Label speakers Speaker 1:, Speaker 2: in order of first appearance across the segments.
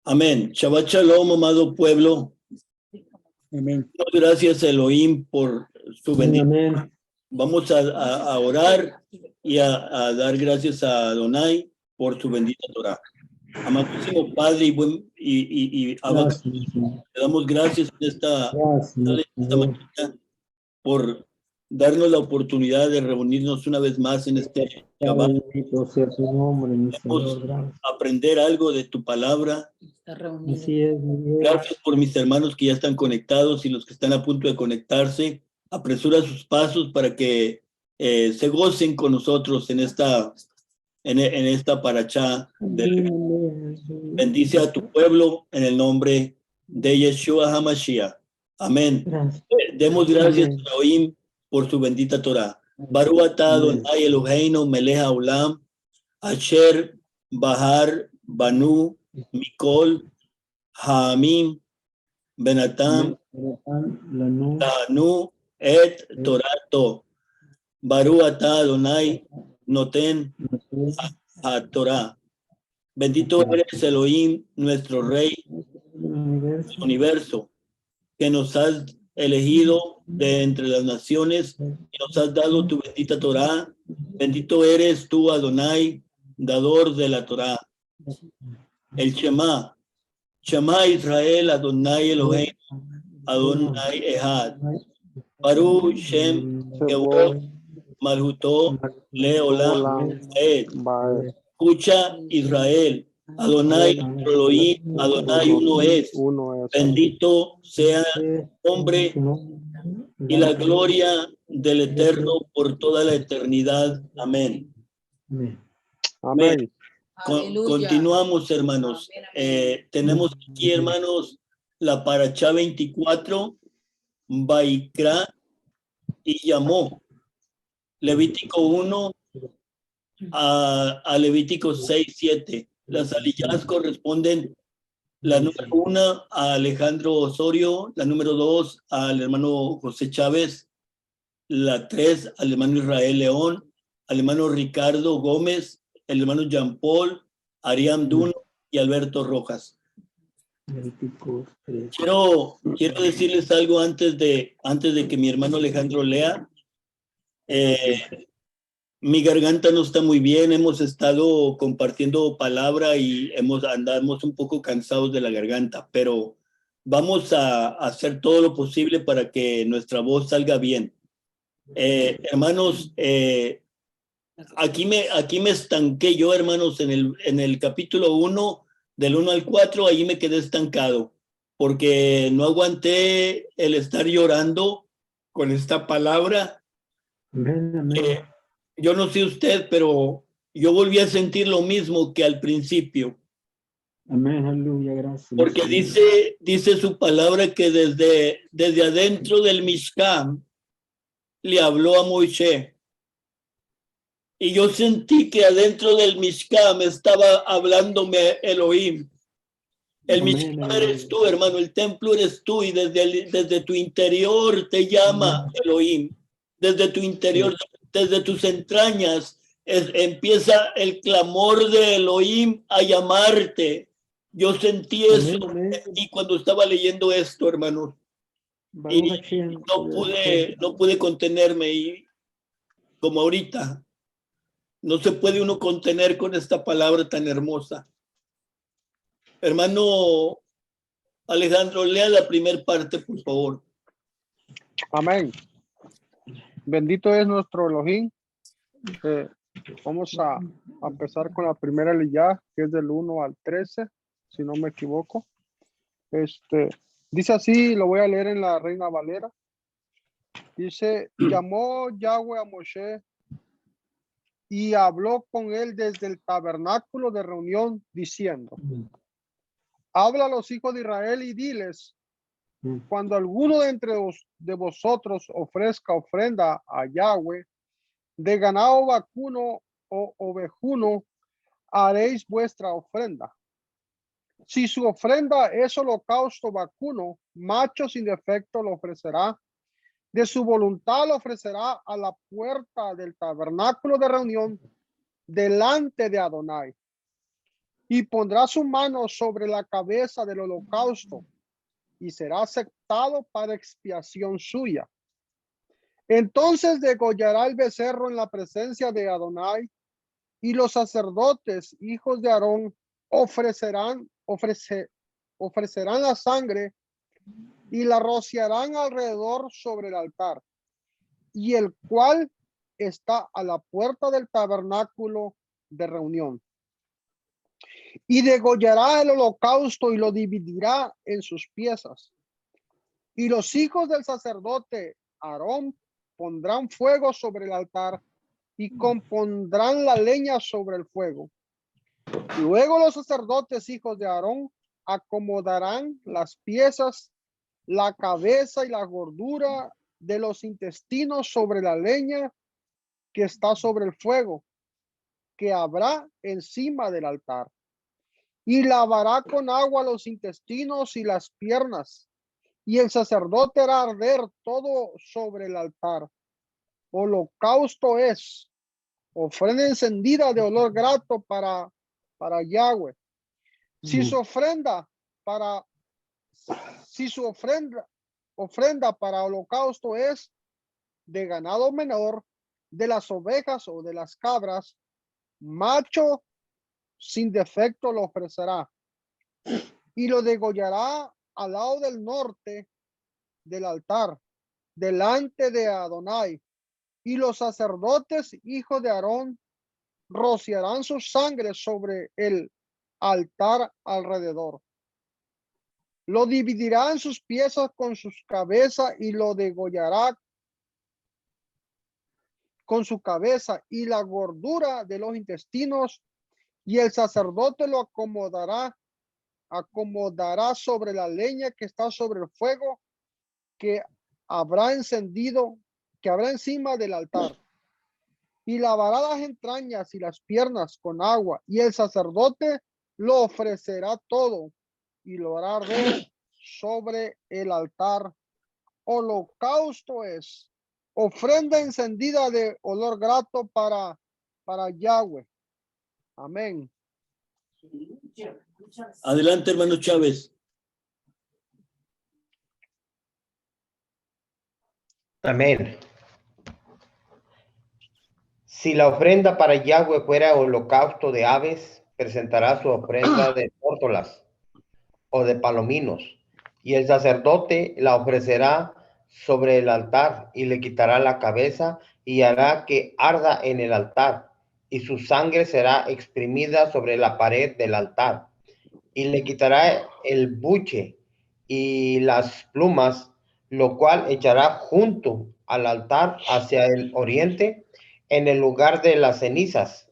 Speaker 1: Amén. Shabbat Shalom, amado pueblo.
Speaker 2: Amén.
Speaker 1: Gracias, Elohim, por su bendición.
Speaker 2: Amén.
Speaker 1: Vamos a orar y a dar gracias a Adonai por su bendita Torah. Amadísimo Padre y
Speaker 2: Gracias,
Speaker 1: te damos gracias en esta
Speaker 2: Señor.
Speaker 1: mañana por darnos la oportunidad de reunirnos una vez más en este Shabbat.
Speaker 2: Bendito sea tu nombre, mi Señor. Gracias.
Speaker 1: Aprender algo de tu palabra.
Speaker 2: Así es, mi Dios.
Speaker 1: Gracias por mis hermanos que ya están conectados y los que están a punto de conectarse. Apresura sus pasos para que se gocen con nosotros en esta parachá. Bendice a tu pueblo en el nombre de Yeshua HaMashiach. Amén.
Speaker 2: Gracias.
Speaker 1: Demos gracias
Speaker 2: Amén.
Speaker 1: a Elohim por su bendita Torah. Baruch atah Adonai Eloheinu melech haolam asher bahar banu mikol ha'amim benatam tanu et torato. Baruch atah Adonai noten ha-Torah. Bendito eres Elohim, nuestro Rey del universo, que nos has elegido de entre las naciones y nos has dado tu bendita Torah. Bendito eres tú, Adonai, dador de la Torah. El Shema. Shema Israel, Adonai Elohim, Adonai Ehad. Baruch Shem Kevod Malhuto Leolam Ed. Escucha Israel, Adonai Elohim, Adonai uno es. Bendito sea el nombre y la gloria del Eterno por toda la eternidad. Amén.
Speaker 2: Amén.
Speaker 1: Continuamos, hermanos. Tenemos aquí, hermanos, la Parachá 24, Vaikra y llamó. Levítico 1 a Levítico 6, 7. Las aliyahs corresponden: la número 1 a Alejandro Osorio, la número 2 al hermano José Chávez, la 3 al hermano Israel León, al hermano Ricardo Gómez, el hermano Jean Paul, Ariam Duno y Alberto Rojas. Quiero decirles algo antes de que mi hermano Alejandro lea. Mi garganta no está muy bien, hemos estado compartiendo palabra y andamos un poco cansados de la garganta, pero vamos a hacer todo lo posible para que nuestra voz salga bien. Hermanos, aquí me estanqué yo, hermanos, en el capítulo 1, del 1 al 4, ahí me quedé estancado, porque no aguanté el estar llorando con esta palabra.
Speaker 2: Amén.
Speaker 1: Yo no sé usted, pero yo volví a sentir lo mismo que al principio.
Speaker 2: Amén, aleluya, gracias.
Speaker 1: Porque dice su palabra que desde adentro del Mishkan le habló a Moisés. Y yo sentí que adentro del Mishkan estaba hablándome Elohim. El Mishkan eres tú, hermano, el templo eres tú, y desde tu interior te llama Elohim. Desde tu interior, desde tus entrañas, empieza el clamor de Elohim a llamarte. Yo sentí eso y cuando estaba leyendo esto, hermano, y no pude contenerme, y como ahorita no se puede uno contener con esta palabra tan hermosa. Hermano Alejandro, lea la primera parte, por favor.
Speaker 3: Amén. Bendito es nuestro Elohim. Vamos a empezar con la primera aliyah, que es del 1 al 13, si no me equivoco. Dice así, lo voy a leer en la Reina Valera. Dice: llamó Yahweh a Moshe y habló con él desde el tabernáculo de reunión, diciendo: habla a los hijos de Israel y diles: cuando alguno de vosotros ofrezca ofrenda a Yahweh de ganado vacuno o ovejuno, haréis vuestra ofrenda. Si su ofrenda es holocausto vacuno, macho sin defecto lo ofrecerá, De su voluntad lo ofrecerá a la puerta del tabernáculo de reunión delante de Adonai. Y pondrá su mano sobre la cabeza del holocausto y será aceptado para expiación suya. Entonces degollará el becerro en la presencia de Adonai, y los sacerdotes, hijos de Aarón, ofrecerán la sangre y la rociarán alrededor sobre el altar, y el cual está a la puerta del tabernáculo de reunión. Y degollará el holocausto y lo dividirá en sus piezas. Y los hijos del sacerdote Aarón pondrán fuego sobre el altar y compondrán la leña sobre el fuego. Luego los sacerdotes, hijos de Aarón, acomodarán las piezas, la cabeza y la gordura de los intestinos sobre la leña que está sobre el fuego, que habrá encima del altar. Y lavará con agua los intestinos y las piernas, y el sacerdote hará arder todo sobre el altar. Holocausto es ofrenda encendida de olor grato para Yahweh. Si su ofrenda para holocausto es de ganado menor, de las ovejas o de las cabras, macho sin defecto lo ofrecerá, y lo degollará al lado del norte del altar, delante de Adonai. Y los sacerdotes, hijos de Aarón, rociarán su sangre sobre el altar alrededor. Lo dividirá en sus piezas con sus cabezas y lo degollará con su cabeza y la gordura de los intestinos, y el sacerdote lo acomodará sobre la leña que está sobre el fuego que habrá encendido, que habrá encima del altar. Y lavará las entrañas y las piernas con agua, y el sacerdote lo ofrecerá todo y lo hará arder sobre el altar. Holocausto es ofrenda encendida de olor grato para Yahweh. Amén.
Speaker 1: Adelante, hermano Chávez.
Speaker 4: Amén. Si la ofrenda para Yahweh fuera holocausto de aves, presentará su ofrenda de tórtolas o de palominos, y el sacerdote la ofrecerá sobre el altar y le quitará la cabeza y hará que arda en el altar, y su sangre será exprimida sobre la pared del altar, y le quitará el buche y las plumas, lo cual echará junto al altar hacia el oriente en el lugar de las cenizas,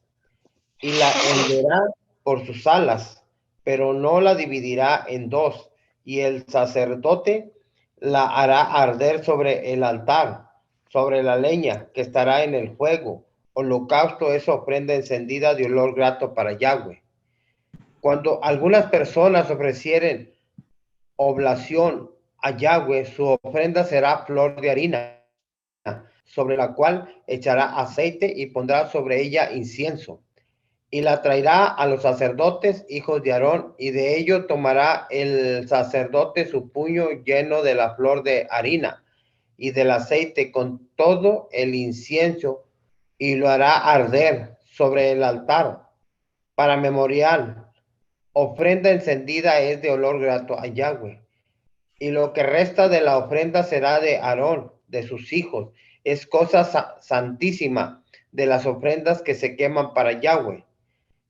Speaker 4: y la henderá por sus alas, pero no la dividirá en dos, y el sacerdote la hará arder sobre el altar, sobre la leña que estará en el fuego. Holocausto es ofrenda encendida de olor grato para Yahweh. Cuando algunas personas ofrecieren oblación a Yahweh, su ofrenda será flor de harina, sobre la cual echará aceite y pondrá sobre ella incienso. Y la traerá a los sacerdotes, hijos de Aarón, y de ello tomará el sacerdote su puño lleno de la flor de harina y del aceite con todo el incienso, y lo hará arder sobre el altar para memorial. Ofrenda encendida es de olor grato a Yahweh. Y lo que resta de la ofrenda será de Aarón, de sus hijos. Es cosa santísima de las ofrendas que se queman para Yahweh.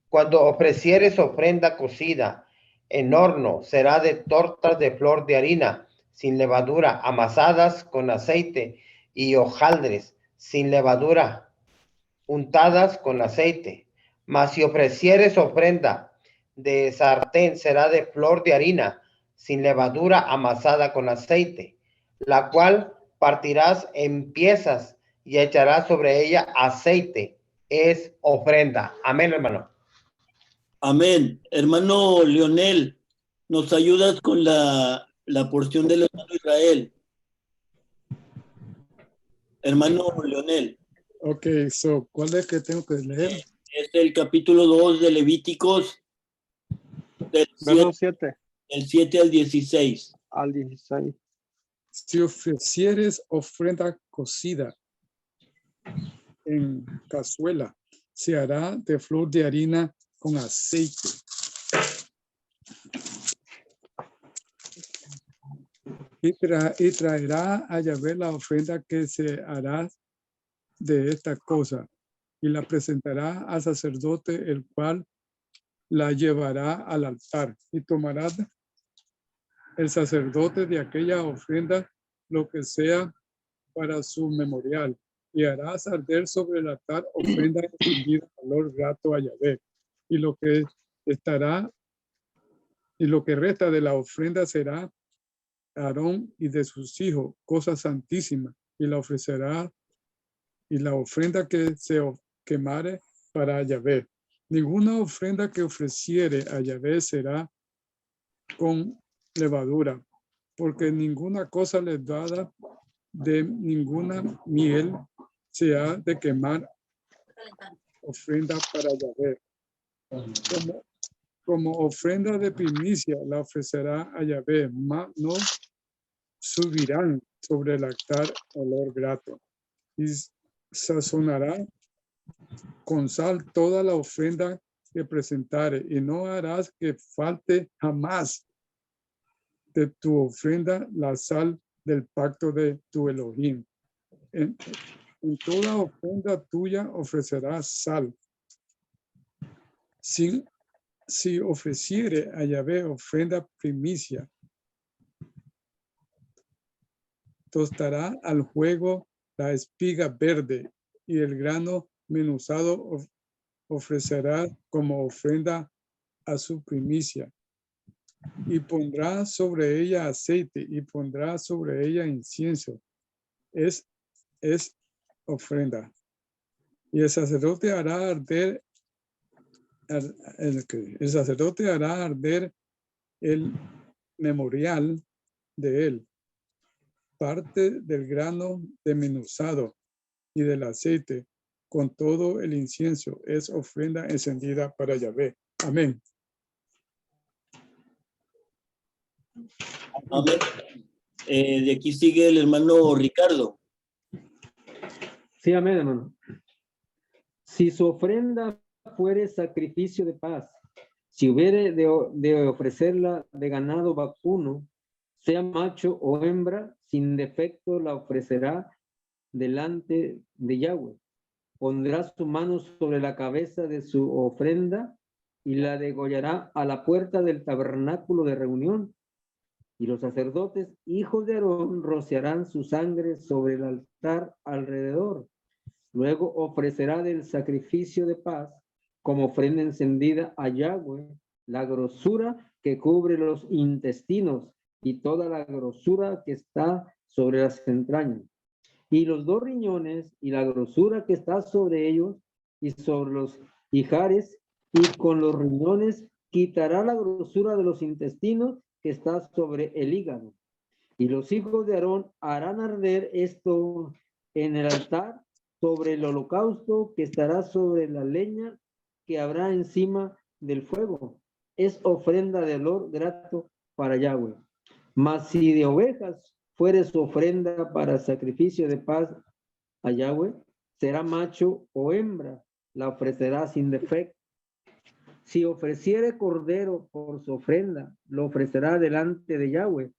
Speaker 4: Cuando ofrecieres ofrenda cocida en horno, será de tortas de flor de harina, sin levadura, amasadas con aceite, y hojaldres, sin levadura, untadas con aceite. Mas si ofrecieres ofrenda de sartén, será de flor de harina, sin levadura, amasada con aceite, la cual partirás en piezas y echarás sobre ella aceite. Es ofrenda. Amén, hermano.
Speaker 1: Amén. Hermano Leonel, ¿nos ayudas con la porción del hermano Israel? Hermano Leonel,
Speaker 5: Ok, so, ¿cuál es que tengo que leer?
Speaker 1: es el capítulo 2 de Levíticos, del
Speaker 3: Verso 7
Speaker 1: 7 al 16.
Speaker 3: al 16.
Speaker 5: Si ofrecieres ofrenda cocida en cazuela, se hará de flor de harina con aceite. Y traerá a Yahvé la ofrenda que se hará de esta cosa, y la presentará al sacerdote, el cual la llevará al altar, y tomará el sacerdote de aquella ofrenda lo que sea para su memorial, y hará arder sobre el altar ofrenda encendida olor grato a Yahvé, y lo que resta de la ofrenda será Aarón y de sus hijos, cosa santísima, y la ofrecerá, y la ofrenda que se quemare para Yahvé. Ninguna ofrenda que ofreciere a Yahvé será con levadura, porque ninguna cosa le dada de ninguna miel se ha de quemar ofrenda para Yahvé. Como ofrenda de primicia la ofrecerá a Yahvé, mas no subirán sobre el altar olor grato. Y sazonará con sal toda la ofrenda que presentare, y no harás que falte jamás de tu ofrenda la sal del pacto de tu Elohim. En toda ofrenda tuya ofrecerás sal. Si ofreciere a Yahvé ofrenda primicia, tostará al fuego la espiga verde, y el grano menuzado ofrecerá como ofrenda a su primicia. Y pondrá sobre ella aceite, y pondrá sobre ella incienso. Es ofrenda. Y el sacerdote hará arder el memorial de él, parte del grano desmenuzado y del aceite, con todo el incienso, es ofrenda encendida para Yahvé. Amén.
Speaker 1: Amén. De aquí sigue el hermano Ricardo.
Speaker 2: Sí, amén, hermano. Si su ofrenda fuere sacrificio de paz, si hubiere de ofrecerla de ganado vacuno, sea macho o hembra, sin defecto la ofrecerá delante de Yahweh. Pondrá su mano sobre la cabeza de su ofrenda y la degollará a la puerta del tabernáculo de reunión. Y los sacerdotes, hijos de Aarón, rociarán su sangre sobre el altar alrededor. Luego ofrecerá del sacrificio de paz como ofrenda encendida a Yahweh la grosura que cubre los intestinos y toda la grosura que está sobre las entrañas, y los 2 riñones y la grosura que está sobre ellos y sobre los ijares, y con los riñones quitará la grosura de los intestinos que está sobre el hígado. Y los hijos de Aarón harán arder esto en el altar sobre el holocausto que estará sobre la leña que habrá encima del fuego. Es ofrenda de olor grato para Yahweh. Mas si de ovejas fuere su ofrenda para sacrificio de paz a Yahweh, será macho o hembra, la ofrecerá sin defecto. Si ofreciere cordero por su ofrenda, lo ofrecerá delante de Yahweh.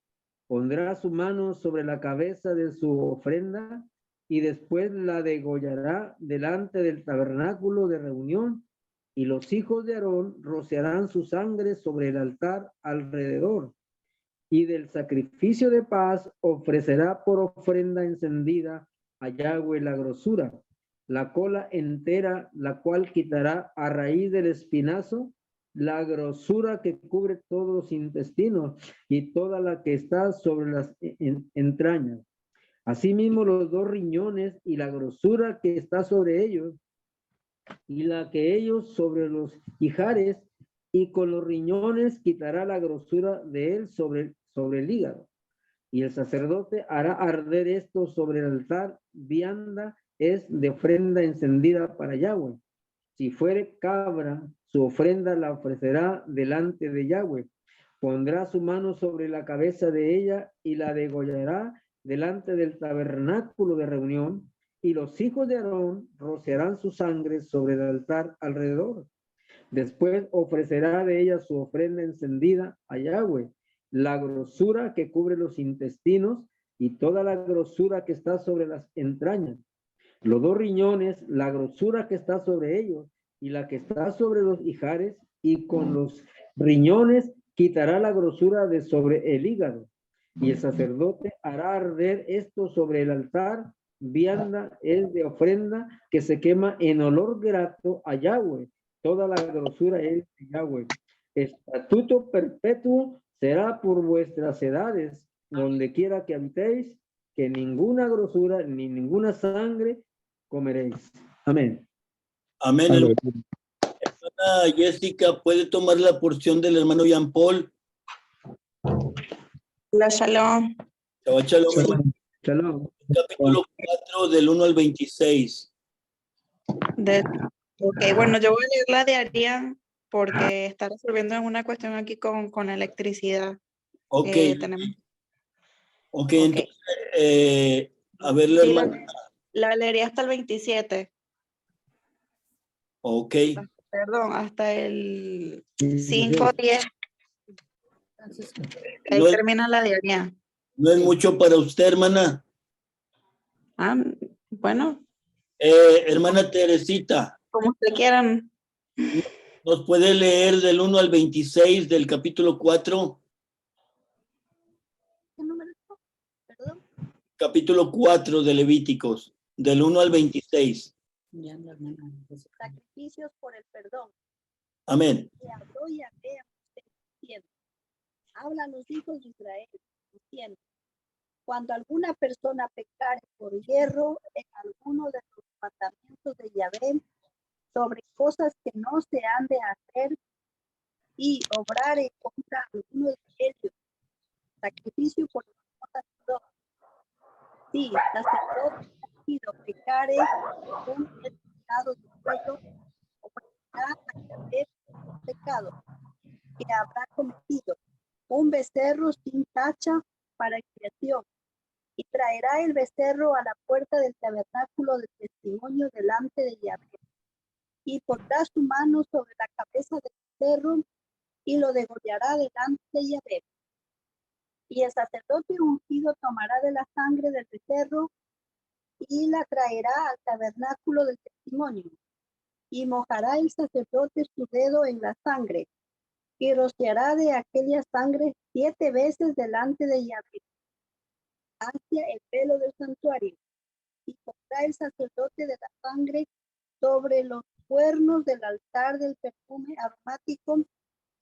Speaker 2: Pondrá su mano sobre la cabeza de su ofrenda y después la degollará delante del tabernáculo de reunión, y los hijos de Aarón rociarán su sangre sobre el altar alrededor. Y del sacrificio de paz ofrecerá por ofrenda encendida a Yahweh la grosura, la cola entera, la cual quitará a raíz del espinazo, la grosura que cubre todos los intestinos y toda la que está sobre las entrañas. Asimismo, los 2 riñones y la grosura que está sobre ellos, y la que ellos sobre los ijares, y con los riñones quitará la grosura de él sobre el hígado. Y el sacerdote hará arder esto sobre el altar. Vianda es de ofrenda encendida para Yahweh. Si fuere cabra, su ofrenda la ofrecerá delante de Yahweh. Pondrá su mano sobre la cabeza de ella y la degollará delante del tabernáculo de reunión. Y los hijos de Aarón rociarán su sangre sobre el altar alrededor. Después ofrecerá de ella su ofrenda encendida a Yahweh, la grosura que cubre los intestinos y toda la grosura que está sobre las entrañas, los 2 riñones, la grosura que está sobre ellos y la que está sobre los ijares, y con los riñones quitará la grosura de sobre el hígado. Y el sacerdote hará arder esto sobre el altar. Vianda es de ofrenda que se quema en olor grato a Yahweh. Toda la grosura es de Yahweh. Estatuto perpetuo será por vuestras edades, donde quiera que habitéis, que ninguna grosura ni ninguna sangre comeréis. Amén.
Speaker 1: Amén.
Speaker 5: Aleluya.
Speaker 1: Hermana Jessica, ¿puede tomar la porción del hermano Jean Paul?
Speaker 6: La Shalom.
Speaker 1: Shabbat Shalom,
Speaker 6: Sí.
Speaker 1: hermano.
Speaker 2: Shalom.
Speaker 1: Capítulo 4 del 1 al 26.
Speaker 6: Ok, bueno, yo voy a leer la diaria porque está resolviendo una cuestión aquí con electricidad.
Speaker 1: Ok,
Speaker 6: Tenemos,
Speaker 1: ok,
Speaker 6: ok.
Speaker 1: entonces, a ver, la
Speaker 6: Sí,
Speaker 1: hermana.
Speaker 6: la leería hasta el 27.
Speaker 1: Ok,
Speaker 6: Perdón, hasta el
Speaker 2: Sí.
Speaker 6: 5:10. Ahí
Speaker 1: no es,
Speaker 6: termina la diaria.
Speaker 1: no es mucho para usted, hermana.
Speaker 6: Ah, bueno,
Speaker 1: Hermana Teresita,
Speaker 6: como ustedes quieran.
Speaker 1: ¿nos puede leer del 1 al 26 del capítulo 4?
Speaker 7: ¿Qué número? Perdón.
Speaker 1: Capítulo 4 de Levíticos, del 1 al 26.
Speaker 7: Sacrificios por el perdón.
Speaker 1: Amén.
Speaker 7: Y habló Yahvé a Moisés, diciendo: habla a los hijos de Israel, diciendo: cuando alguna persona pecare por hierro en alguno de los mandamientos de Yahvé sobre cosas que no se han de hacer y obrare contra alguno de ellos, sacrificio por el perdón. Sí, sacerdote ha sido pecare con el pecado del pueblo, ofrecerá a Yahvé el pecado que habrá cometido, un becerro sin tacha para expiación, y traerá el becerro a la puerta del tabernáculo del testimonio delante de Yahvé, y pondrá su mano sobre la cabeza del becerro y lo degollará delante de Yahvé. Y el sacerdote ungido tomará de la sangre del becerro y la traerá al tabernáculo del testimonio, y mojará el sacerdote su dedo en la sangre, y rociará de aquella sangre 7 veces delante de Yahvé hacia el velo del santuario, y pondrá el sacerdote de la sangre sobre los cuernos del altar del perfume aromático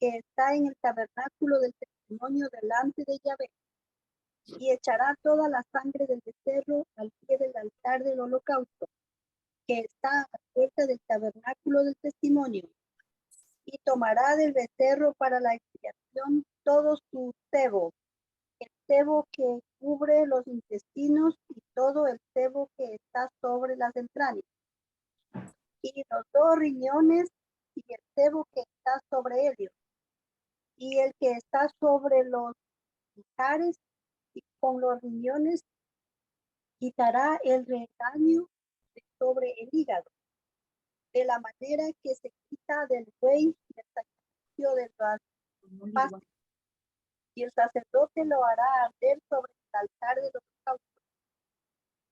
Speaker 7: que está en el tabernáculo del testimonio delante de Yahvé, y echará toda la sangre del becerro al pie del altar del holocausto que está a la puerta del tabernáculo del testimonio, y tomará del becerro para la expiación todo su sebo, el sebo que cubre los intestinos y todo el sebo que está sobre las entrañas, y los 2 riñones y el sebo que está sobre ellos, y el que está sobre los ijares, y con los riñones quitará el redaño de sobre el hígado, de la manera que se quita del buey y el sacrificio de las pasas, y el sacerdote lo hará arder sobre el altar de los holocaustos,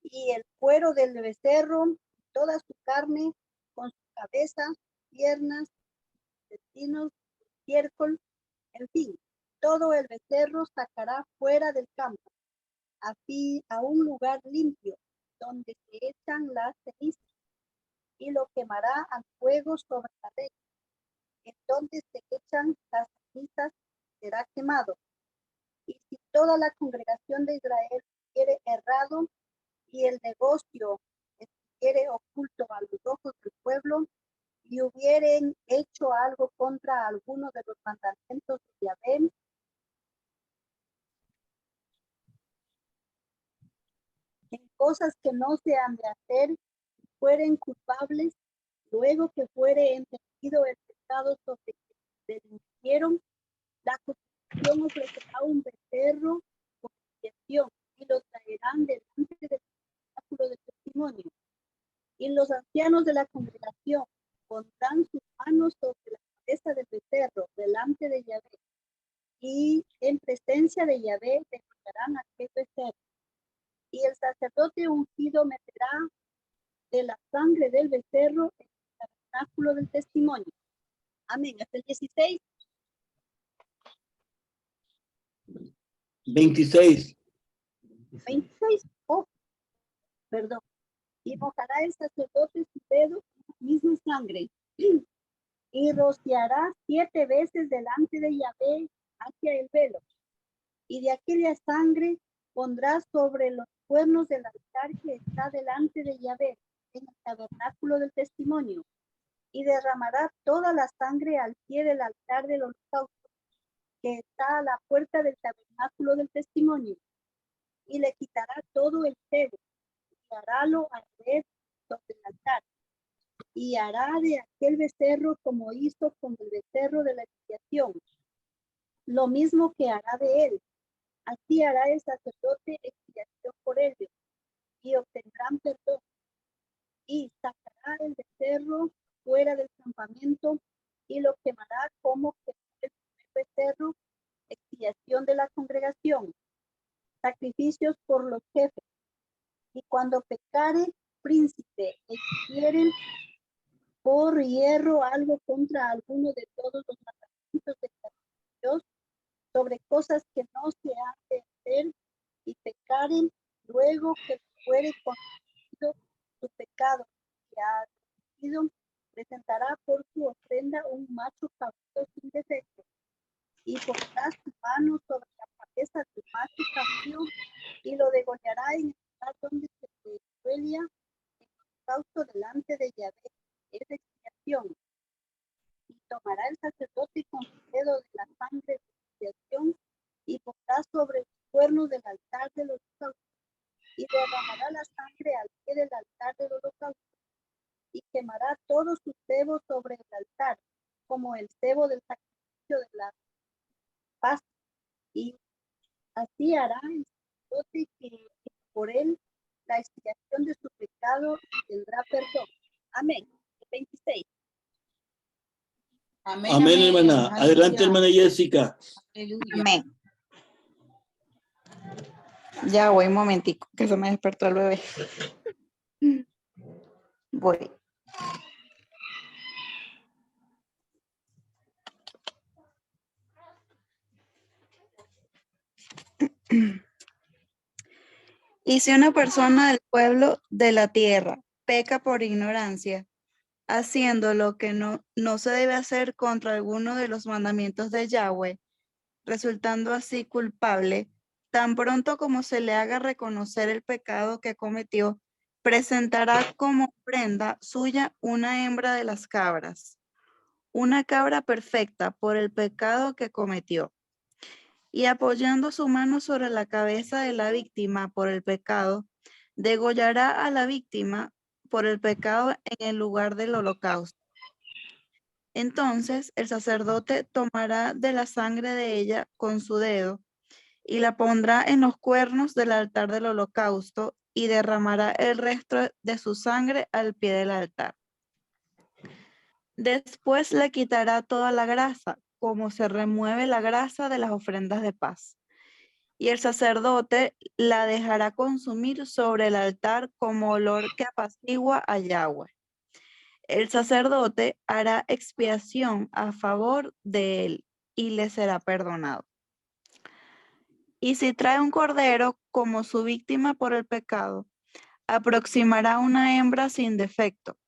Speaker 7: y el cuero del becerro, toda su carne, con su cabeza, piernas, intestinos, estiércol, en fin, todo el becerro sacará fuera del campo, así a un lugar limpio, donde se echan las cenizas, y lo quemará al fuego sobre la leña. En donde se echan las cenizas será quemado. Y si toda la congregación de Israel quiere errado y el negocio estuviere oculto a los ojos del pueblo, y hubieren hecho algo contra alguno de los mandamientos de Yahvé, cosas que no se han de hacer, fueren culpables, luego que fuere entendido el pecado sobre que delinquieron, la Constitución ofrecerá un becerro por expiación y lo traerán delante del tabernáculo de testimonio. Y los ancianos de la congregación pondrán sus manos sobre la cabeza del becerro delante de Yahvé, y en presencia de Yahvé declararán aquel becerro. Y el sacerdote ungido meterá de la sangre del becerro en el tabernáculo del testimonio. Amén. Hasta el 16.
Speaker 1: 26.
Speaker 7: 26. Oh, perdón. Y mojará el sacerdote su dedo en la misma sangre y rociará 7 veces delante de Yahvé hacia el velo. Y de aquella sangre pondrá sobre los cuernos del altar que está delante de Yahvé en el tabernáculo del testimonio, y derramará toda la sangre al pie del altar del holocausto que está a la puerta del tabernáculo del testimonio, y le quitará todo el cebo y harálo arder sobre el altar, y hará de aquel becerro como hizo con el becerro de la expiación, lo mismo que hará de él. Así hará el sacerdote expiación por ellos, y obtendrán perdón. Y sacará el becerro fuera del campamento, y lo quemará como que el primer becerro, expiación de la congregación, sacrificios por los jefes. Y cuando pecare príncipe, expieren por hierro algo contra alguno de todos los mandamientos de Dios, sobre cosas que no se han de hacer, y pecaren, luego que fuere conocido su pecado que ha cometido, presentará por su ofrenda un macho cabrío sin defecto, y pondrá su mano sobre la cabeza del macho cabrío, y lo degollará en el lugar donde se huelia en holocausto delante de Yahvé. Es expiación. Y tomará el sacerdote con su dedo de la sangre de expiación, y pondrá sobre los cuernos del altar del holocausto, y derramará la sangre al pie del altar del holocausto, y quemará todo su cebo sobre el altar, como el cebo del sacrificio de la paz. Y así hará el sacerdote que por él la expiación de su pecado tendrá perdón. Amén. 26.
Speaker 8: Amén,
Speaker 1: Amén, hermana.
Speaker 8: aleluya.
Speaker 1: Adelante, hermana Jessica.
Speaker 8: Aleluya.
Speaker 6: Amén. Ya voy un momentico, que se me despertó el bebé. Voy. Y si una persona del pueblo de la tierra peca por ignorancia, haciendo lo que no se debe hacer contra alguno de los mandamientos de Yahweh, resultando así culpable, tan pronto como se le haga reconocer el pecado que cometió, presentará como ofrenda suya una hembra de las cabras, una cabra perfecta por el pecado que cometió. Y apoyando su mano sobre la cabeza de la víctima por el pecado, degollará a la víctima por el pecado en el lugar del holocausto. Entonces el sacerdote tomará de la sangre de ella con su dedo y la pondrá en los cuernos del altar del holocausto y derramará el resto de su sangre al pie del altar. Después le quitará toda la grasa, como se remueve la grasa de las ofrendas de paz. Y el sacerdote la dejará consumir sobre el altar como olor que apacigua a Yahweh. El sacerdote hará expiación a favor de él y le será perdonado. Y si trae un cordero como su víctima por el pecado, aproximará una hembra sin defecto,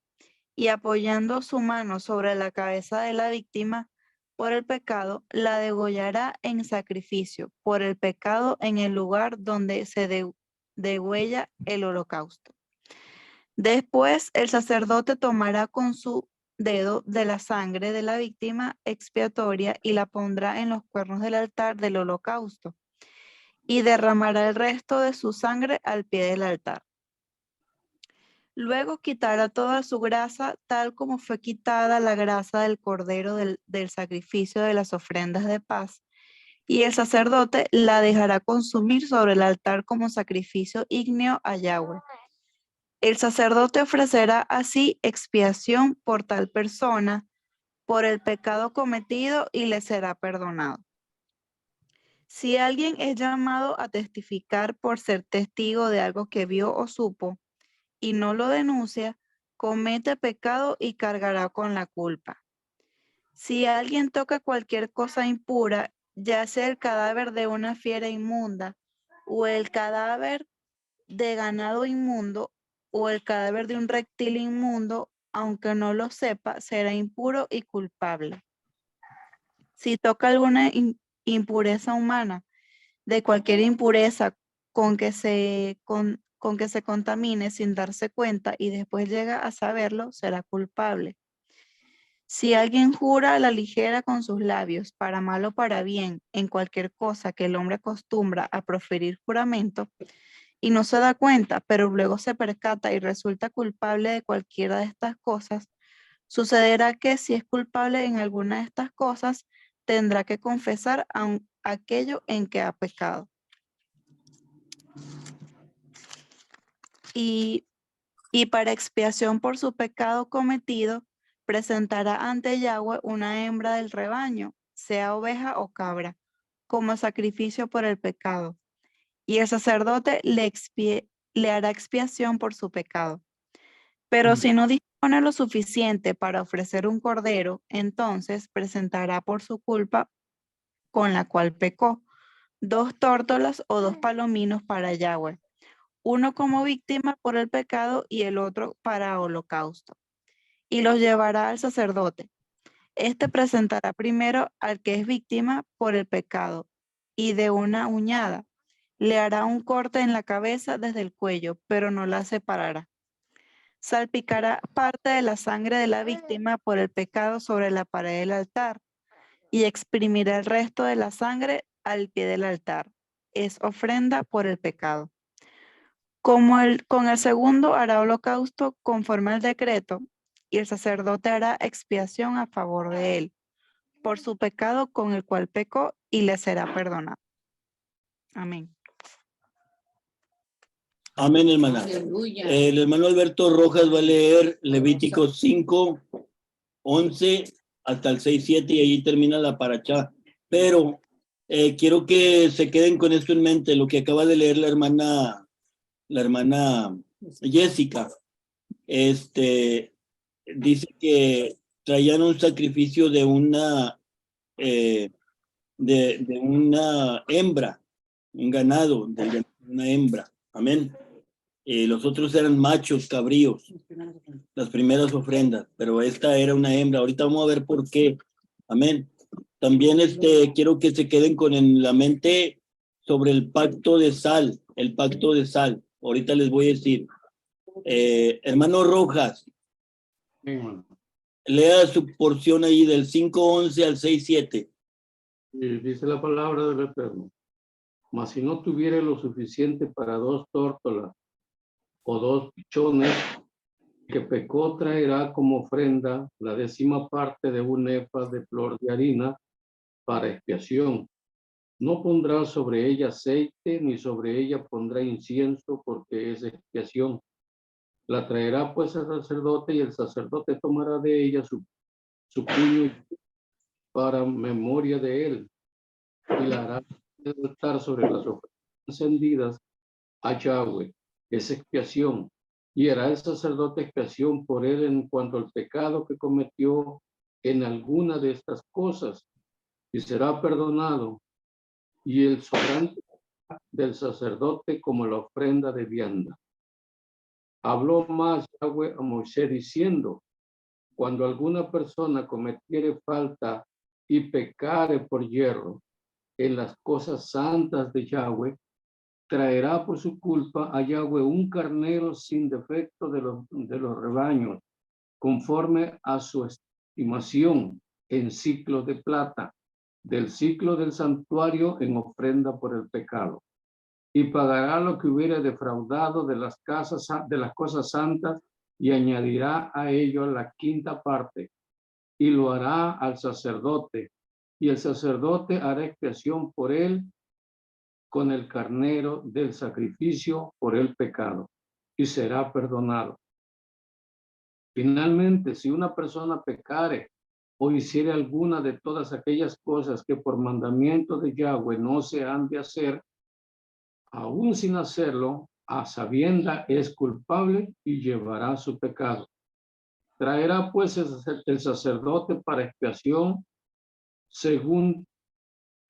Speaker 6: y apoyando su mano sobre la cabeza de la víctima por el pecado, la degollará en sacrificio por el pecado en el lugar donde se degüella el holocausto. Después el sacerdote tomará con su dedo de la sangre de la víctima expiatoria y la pondrá en los cuernos del altar del holocausto y derramará el resto de su sangre al pie del altar. Luego quitará toda su grasa, tal como fue quitada la grasa del cordero del sacrificio de las ofrendas de paz, y el sacerdote la dejará consumir sobre el altar como sacrificio ígneo a Yahweh. El sacerdote ofrecerá así expiación por tal persona, por el pecado cometido, y le será perdonado. Si alguien es llamado a testificar por ser testigo de algo que vio o supo, y no lo denuncia, comete pecado y cargará con la culpa. Si alguien toca cualquier cosa impura, ya sea el cadáver de una fiera inmunda, o el cadáver de ganado inmundo, o el cadáver de un reptil inmundo, aunque no lo sepa, será impuro y culpable. Si toca alguna impureza humana, de cualquier impureza con que se contamine sin darse cuenta y después llega a saberlo, será culpable. Si alguien jura a la ligera con sus labios, para mal o para bien, en cualquier cosa que el hombre acostumbra a proferir juramento, y no se da cuenta, pero luego se percata y resulta culpable de cualquiera de estas cosas, sucederá que si es culpable en alguna de estas cosas, tendrá que confesar aquello en que ha pecado. Y para expiación por su pecado cometido, presentará ante Yahweh una hembra del rebaño, sea oveja o cabra, como sacrificio por el pecado. Y el sacerdote le hará expiación por su pecado. Pero si no dispone lo suficiente para ofrecer un cordero, entonces presentará por su culpa con la cual pecó 2 tórtolas o 2 palominos para Yahweh, uno como víctima por el pecado y el otro para holocausto. Y los llevará al sacerdote. Este presentará primero al que es víctima por el pecado, y de una uñada le hará un corte en la cabeza desde el cuello, pero no la separará. Salpicará parte de la sangre de la víctima por el pecado sobre la pared del altar y exprimirá el resto de la sangre al pie del altar. Es ofrenda por el pecado. Con el segundo hará holocausto conforme al decreto, y el sacerdote hará expiación a favor de él por su pecado con el cual pecó, y le será perdonado. Amén.
Speaker 1: Amén, hermana. El hermano Alberto Rojas va a leer Levítico 5, 11 hasta el 6, 7 y ahí termina la parachá. Pero quiero que se queden con esto en mente, lo que acaba de leer la hermana Jessica. Dice que traían un sacrificio de una de una hembra, un ganado, de una hembra. Amén. Los otros eran machos, cabríos, las primeras ofrendas, pero esta era una hembra. Ahorita vamos a ver por qué. Amén. También quiero que se queden con en la mente sobre el pacto de sal, el pacto de sal. Ahorita les voy a decir. Hermano Rojas, lea su porción ahí del 5:11 al 6:7.
Speaker 8: Y dice la palabra del Eterno: mas si no tuviere lo suficiente para 2 tórtolas o 2 pichones, que pecó traerá como ofrenda la 10ª parte de un efa de flor de harina para expiación. No pondrá sobre ella aceite, ni sobre ella pondrá incienso, porque es expiación. La traerá pues al sacerdote, y el sacerdote tomará de ella su puño para memoria de él, y la hará altar sobre las ofrendas encendidas a Yahweh. Es expiación, y hará el sacerdote expiación por él en cuanto al pecado que cometió en alguna de estas cosas, y será perdonado, y el sobrante del sacerdote como la ofrenda de vianda. Habló más Yahweh a Moisés diciendo: cuando alguna persona cometiere falta y pecare por hierro en las cosas santas de Yahweh, traerá por su culpa a Yahweh un carnero sin defecto de los rebaños, conforme a su estimación, en ciclo de plata, del ciclo del santuario en ofrenda por el pecado. Y pagará lo que hubiera defraudado de las cosas santas y añadirá a ello la quinta parte, y lo hará al sacerdote, y el sacerdote hará expiación por él con el carnero del sacrificio por el pecado, y será perdonado. Finalmente, si una persona pecare o hiciere alguna de todas aquellas cosas que por mandamiento de Yahweh no se han de hacer, aún sin hacerlo, a sabienda es culpable y llevará su pecado. Traerá pues el sacerdote para expiación, según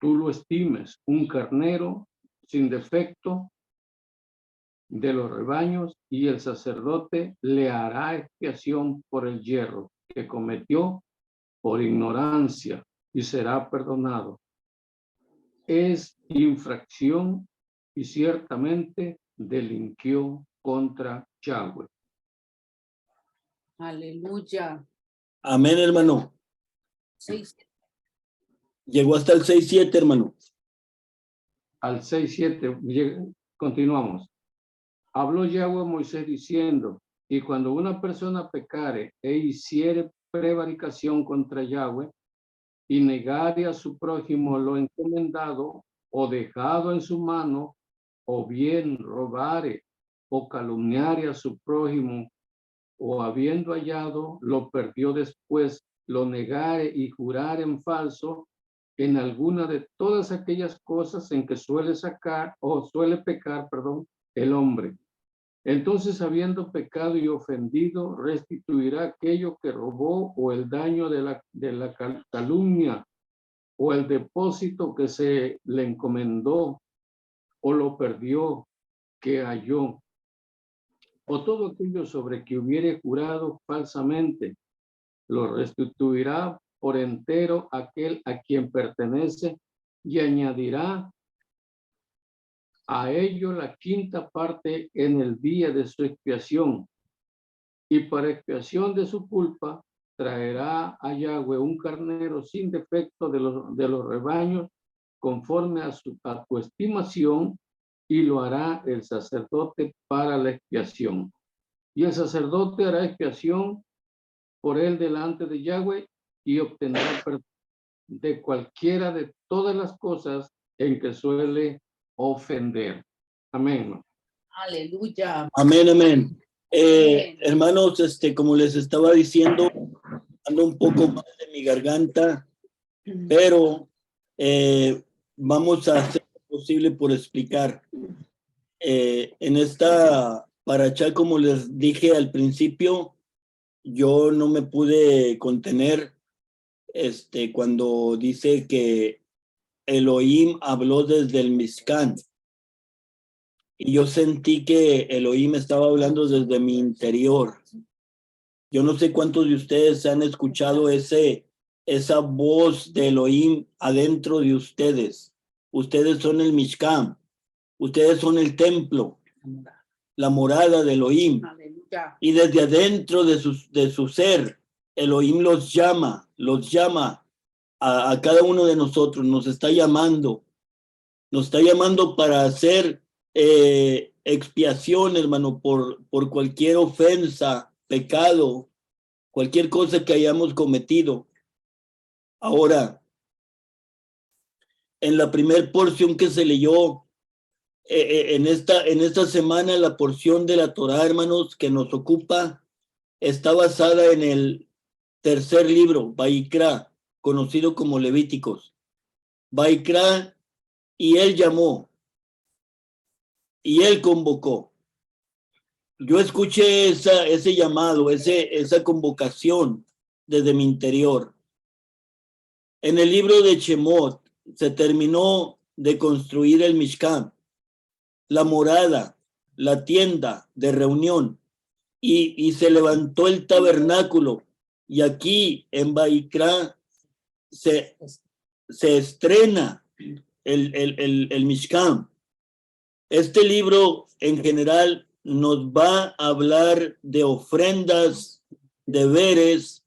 Speaker 8: tú lo estimes, un carnero sin defecto de los rebaños, y el sacerdote le hará expiación por el yerro que cometió por ignorancia, y será perdonado. Es infracción y ciertamente delinquió contra Yahweh.
Speaker 9: Aleluya.
Speaker 1: Amén, hermano.
Speaker 9: 6.
Speaker 1: Llegó hasta el 6-7, hermano.
Speaker 8: Al 6:7, continuamos. Habló Yahweh a Moisés diciendo, y cuando una persona pecare e hiciere prevaricación contra Yahweh, y negare a su prójimo lo encomendado o dejado en su mano, o bien robare o calumniare a su prójimo, o habiendo hallado, lo perdió después, lo negare y jurare en falso en alguna de todas aquellas cosas en que suele pecar, el hombre. Entonces, habiendo pecado y ofendido, restituirá aquello que robó, o el daño de la calumnia, o el depósito que se le encomendó, o lo perdió que halló, o todo aquello sobre que hubiere jurado falsamente, lo restituirá por entero aquel a quien pertenece, y añadirá a ello la quinta parte en el día de su expiación, y para expiación de su culpa traerá a Yahweh un carnero sin defecto de los rebaños, conforme a tu estimación, y lo hará el sacerdote para la expiación. Y el sacerdote hará expiación por él delante de Yahweh, y obtendrá perdón de cualquiera de todas las cosas en que suele ofender. Amén.
Speaker 9: Aleluya.
Speaker 1: Amén, amén. Hermanos, como les estaba diciendo, ando un poco mal de mi garganta, pero vamos a hacer lo posible por explicar. En esta parachá, como les dije al principio, yo no me pude contener cuando dice que Elohim habló desde el Mishkan. Y yo sentí que Elohim estaba hablando desde mi interior. Yo no sé cuántos de ustedes han escuchado esa voz de Elohim adentro de ustedes. Ustedes son el Mishkan. Ustedes son el templo, la morada de Elohim.
Speaker 9: Aleluya.
Speaker 1: Y desde adentro de su ser, Elohim los llama a cada uno de nosotros. Nos está llamando para hacer expiación, hermano, por cualquier ofensa, pecado, cualquier cosa que hayamos cometido. Ahora, en la primera porción que se leyó en esta semana, la porción de la Torá, hermanos, que nos ocupa, está basada en el tercer libro, Vaikra, conocido como Levíticos. Vaikra, y él llamó, y él convocó. Yo escuché ese llamado, esa convocación desde mi interior. En el libro de Shemot se terminó de construir el Mishkan, la morada, la tienda de reunión, y se levantó el tabernáculo. Y aquí en Vaikra se estrena el Mishkan. Este libro en general nos va a hablar de ofrendas, deberes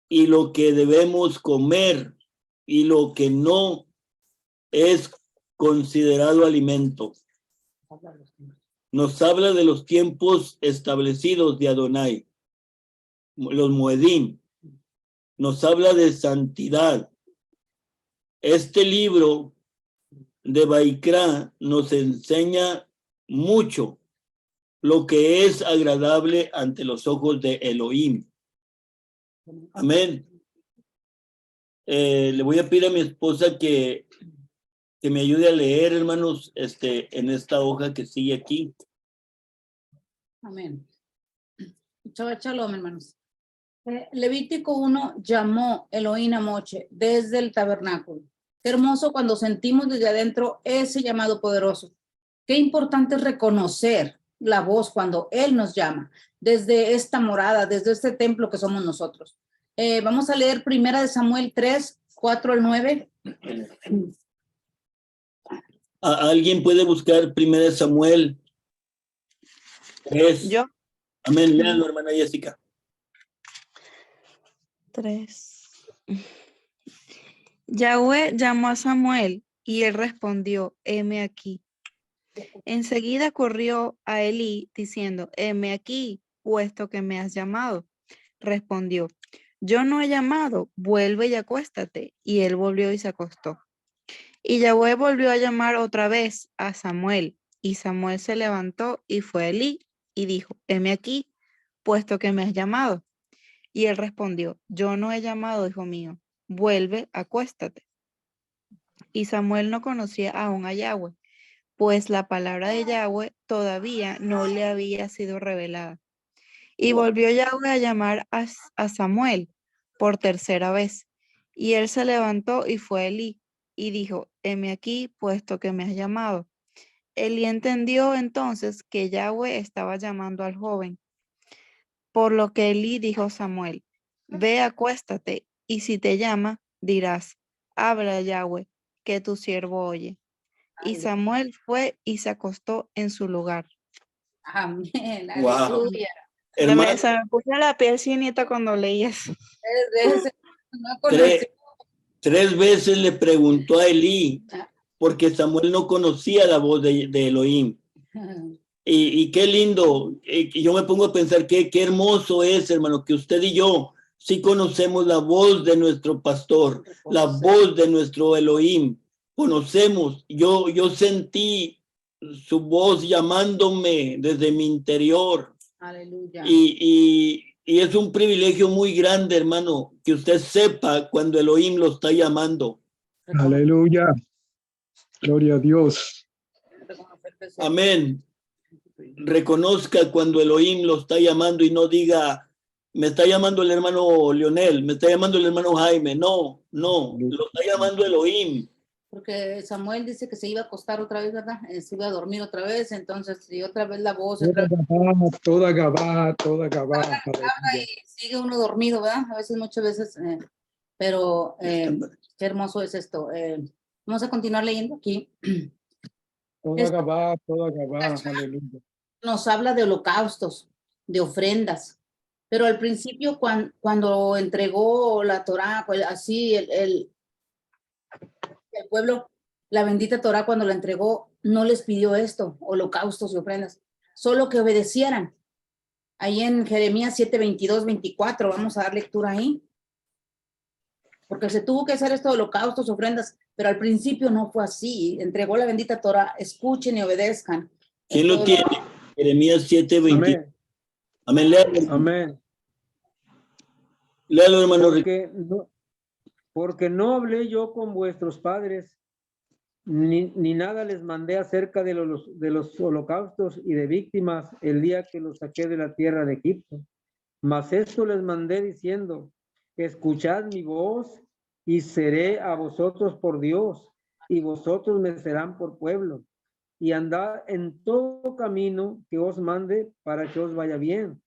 Speaker 1: y lo que debemos comer y lo que no es considerado alimento. Nos habla de los tiempos establecidos de Adonai. los Moedim. Nos habla de santidad. Este libro de Baikra nos enseña mucho lo que es agradable ante los ojos de Elohim. Amén. Le voy a pedir a mi esposa que me ayude a leer, hermanos, en esta hoja que sigue aquí.
Speaker 9: Amén. Shalom, hermanos. Levítico 1 llamó Elohim a Moche desde el tabernáculo. Qué hermoso cuando sentimos desde adentro ese llamado poderoso. Qué importante es reconocer la voz cuando Él nos llama desde esta morada, desde este templo que somos nosotros. Vamos a leer 1 Samuel 3, 4 al 9.
Speaker 1: ¿Alguien puede buscar 1 Samuel 3?
Speaker 6: Yo.
Speaker 1: Amén, léalo, hermana Jessica.
Speaker 6: 3. Yahweh llamó a Samuel y él respondió, heme aquí. Enseguida corrió a Elí diciendo, heme aquí, puesto que me has llamado. Respondió, yo no he llamado, vuelve y acuéstate. Y él volvió y se acostó. Y Yahweh volvió a llamar otra vez a Samuel. Y Samuel se levantó y fue a Elí y dijo, heme aquí, puesto que me has llamado. Y él respondió, yo no he llamado, hijo mío, vuelve, acuéstate. Y Samuel no conocía aún a Yahweh, pues la palabra de Yahweh todavía no le había sido revelada. Y volvió Yahweh a llamar a Samuel por tercera vez. Y él se levantó y fue a Elí y dijo, heme aquí, puesto que me has llamado. Elí entendió entonces que Yahweh estaba llamando al joven. Por lo que Elí dijo a Samuel, ve, acuéstate, y si te llama, dirás, habla Yahweh, que tu siervo oye. Y Samuel fue y se acostó en su lugar.
Speaker 9: Amén.
Speaker 1: Wow.
Speaker 9: Aleluya.
Speaker 1: Hermano,
Speaker 6: Se me puso la piel chinita cuando leí eso.
Speaker 9: No conocí.
Speaker 1: 3 veces le preguntó a Elí, porque Samuel no conocía la voz de Elohim. Y qué lindo, yo me pongo a pensar qué hermoso es, hermano, que usted y yo sí conocemos la voz de nuestro pastor, la voz de nuestro Elohim. Conocemos, yo sentí su voz llamándome desde mi interior.
Speaker 9: Aleluya.
Speaker 1: Y es un privilegio muy grande, hermano, que usted sepa cuando Elohim lo está llamando.
Speaker 5: Aleluya. Gloria a Dios.
Speaker 1: Amén. Reconozca cuando Elohim lo está llamando y no diga, me está llamando el hermano Leonel, me está llamando el hermano Jaime. No, lo está llamando Elohim.
Speaker 9: Porque Samuel dice que se iba a acostar otra vez, ¿verdad? Se iba a dormir otra vez, entonces, y otra vez la voz.
Speaker 5: Toda Gabá.
Speaker 9: Habla y sigue uno dormido, ¿verdad? A veces, muchas veces, pero qué hermoso es esto. Vamos a continuar leyendo aquí.
Speaker 5: Toda Gabá, aleluya.
Speaker 9: Nos habla de holocaustos, de ofrendas, pero al principio cuando entregó la Torá, pues así el pueblo, la bendita Torá cuando la entregó, no les pidió esto, holocaustos y ofrendas, solo que obedecieran. Ahí en Jeremías 7, 22, 24, vamos a dar lectura ahí. Porque se tuvo que hacer esto de holocaustos, ofrendas, pero al principio no fue así. Entregó la bendita Torá, escuchen y obedezcan.
Speaker 1: ¿Quién lo tiene? Jeremías 7, 22. Amén. Léalo.
Speaker 2: Amén.
Speaker 1: Léalo, hermano.
Speaker 2: Porque no hablé yo con vuestros padres, ni nada les mandé acerca de los holocaustos y de víctimas el día que los saqué de la tierra de Egipto. Mas esto les mandé diciendo, escuchad mi voz y seré a vosotros por Dios, y vosotros me serán por pueblo. Y andad en todo camino que os mande para que os vaya bien.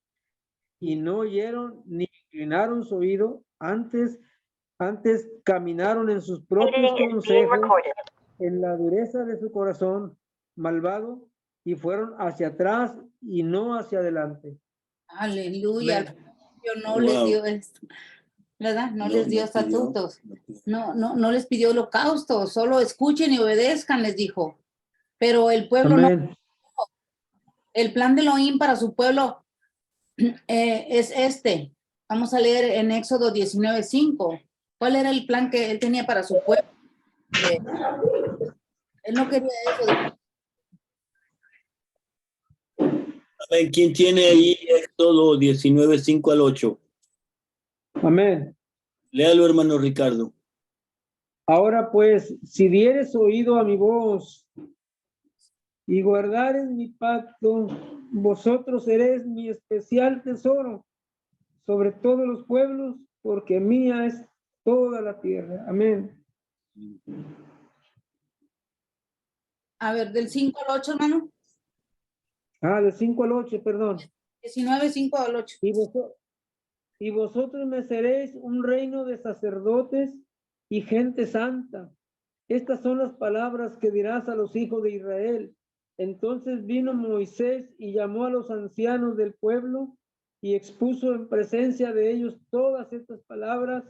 Speaker 2: Y no oyeron ni inclinaron su oído, antes caminaron en sus propios consejos, en la dureza de su corazón malvado, y fueron hacia atrás y no hacia adelante.
Speaker 9: Aleluya. Yo no les dio esto, ¿verdad? No les dio estatutos. No les pidió holocaustos, solo escuchen y obedezcan, les dijo. Pero el pueblo
Speaker 2: Amén.
Speaker 9: no. El plan de Elohim para su pueblo es este. Vamos a leer en Éxodo 19:5. ¿Cuál era el plan que él tenía para su pueblo? Él no quería eso.
Speaker 1: A ver, ¿quién tiene ahí Éxodo 19, 5 al 8?
Speaker 2: Amén.
Speaker 1: Léalo, hermano Ricardo.
Speaker 2: Ahora pues, si dieres oído a mi voz y guardares mi pacto, vosotros seréis mi especial tesoro sobre todos los pueblos, porque mía es toda la tierra. Amén.
Speaker 9: A ver, del 5 al 8, hermano.
Speaker 2: Del 5 al 8, perdón.
Speaker 9: 19, 5 al 8.
Speaker 2: Y vosotros me seréis un reino de sacerdotes y gente santa. Estas son las palabras que dirás a los hijos de Israel. Entonces vino Moisés y llamó a los ancianos del pueblo y expuso en presencia de ellos todas estas palabras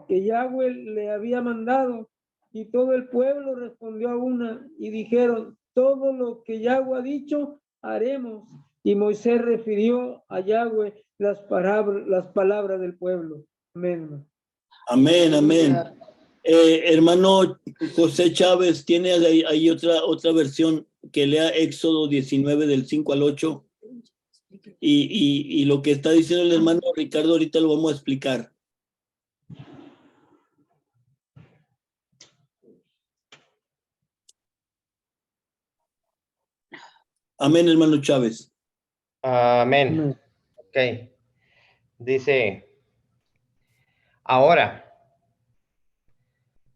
Speaker 2: que Yahweh le había mandado. Y todo el pueblo respondió a una y dijeron, todo lo que Yahweh ha dicho, haremos. Y Moisés refirió a Yahweh las palabras del pueblo. Amén.
Speaker 1: Amén, amén. Hermano José Chávez, ¿tiene ahí otra versión que lea Éxodo 19 del 5 al 8? Y lo que está diciendo el hermano Ricardo ahorita lo vamos a explicar. Amén, hermano Chávez.
Speaker 4: Amén. Ok. Dice, ahora,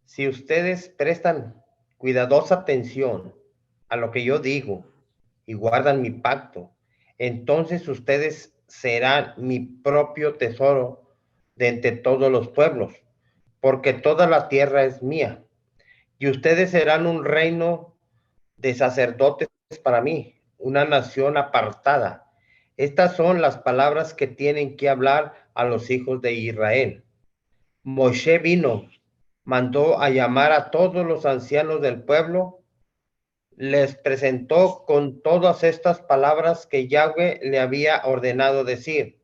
Speaker 4: si ustedes prestan cuidadosa atención a lo que yo digo y guardan mi pacto, entonces ustedes serán mi propio tesoro de entre todos los pueblos, porque toda la tierra es mía. Y ustedes serán un reino de sacerdotes para mí, una nación apartada. Estas son las palabras que tienen que hablar a los hijos de Israel. Moshe vino, mandó a llamar a todos los ancianos del pueblo, les presentó con todas estas palabras que Yahweh le había ordenado decir.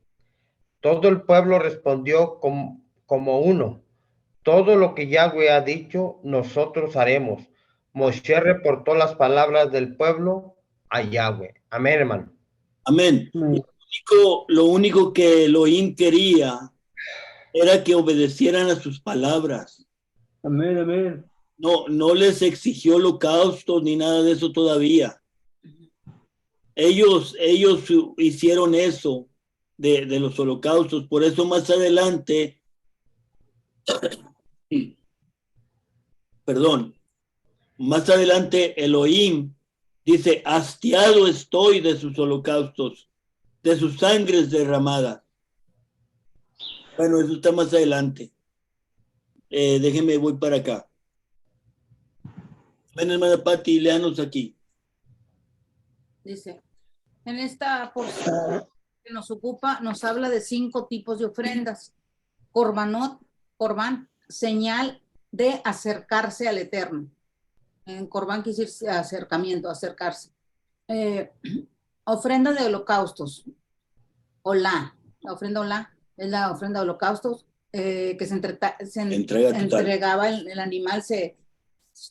Speaker 4: Todo el pueblo respondió como uno. Todo lo que Yahweh ha dicho, nosotros haremos. Moshe reportó las palabras del pueblo a Yahweh. Amén, hermano.
Speaker 1: Amén.
Speaker 2: Amén.
Speaker 1: Lo único que Elohim quería era que obedecieran a sus palabras.
Speaker 2: Amén, amén.
Speaker 1: No les exigió holocaustos ni nada de eso todavía. Ellos hicieron eso de los holocaustos. Por eso más adelante, más adelante Elohim dice, hastiado estoy de sus holocaustos, de sus sangres derramadas. Bueno, eso está más adelante. Déjenme, voy para acá. Ven, hermana Pati, léanos aquí.
Speaker 9: Dice, en esta porción que nos ocupa, nos habla de 5 tipos de ofrendas. Corbán, señal de acercarse al Eterno. En Corbán quiere decir acercamiento, acercarse. Ofrenda de holocaustos. Olá. La ofrenda olá es la ofrenda de holocaustos que se entregaba el animal,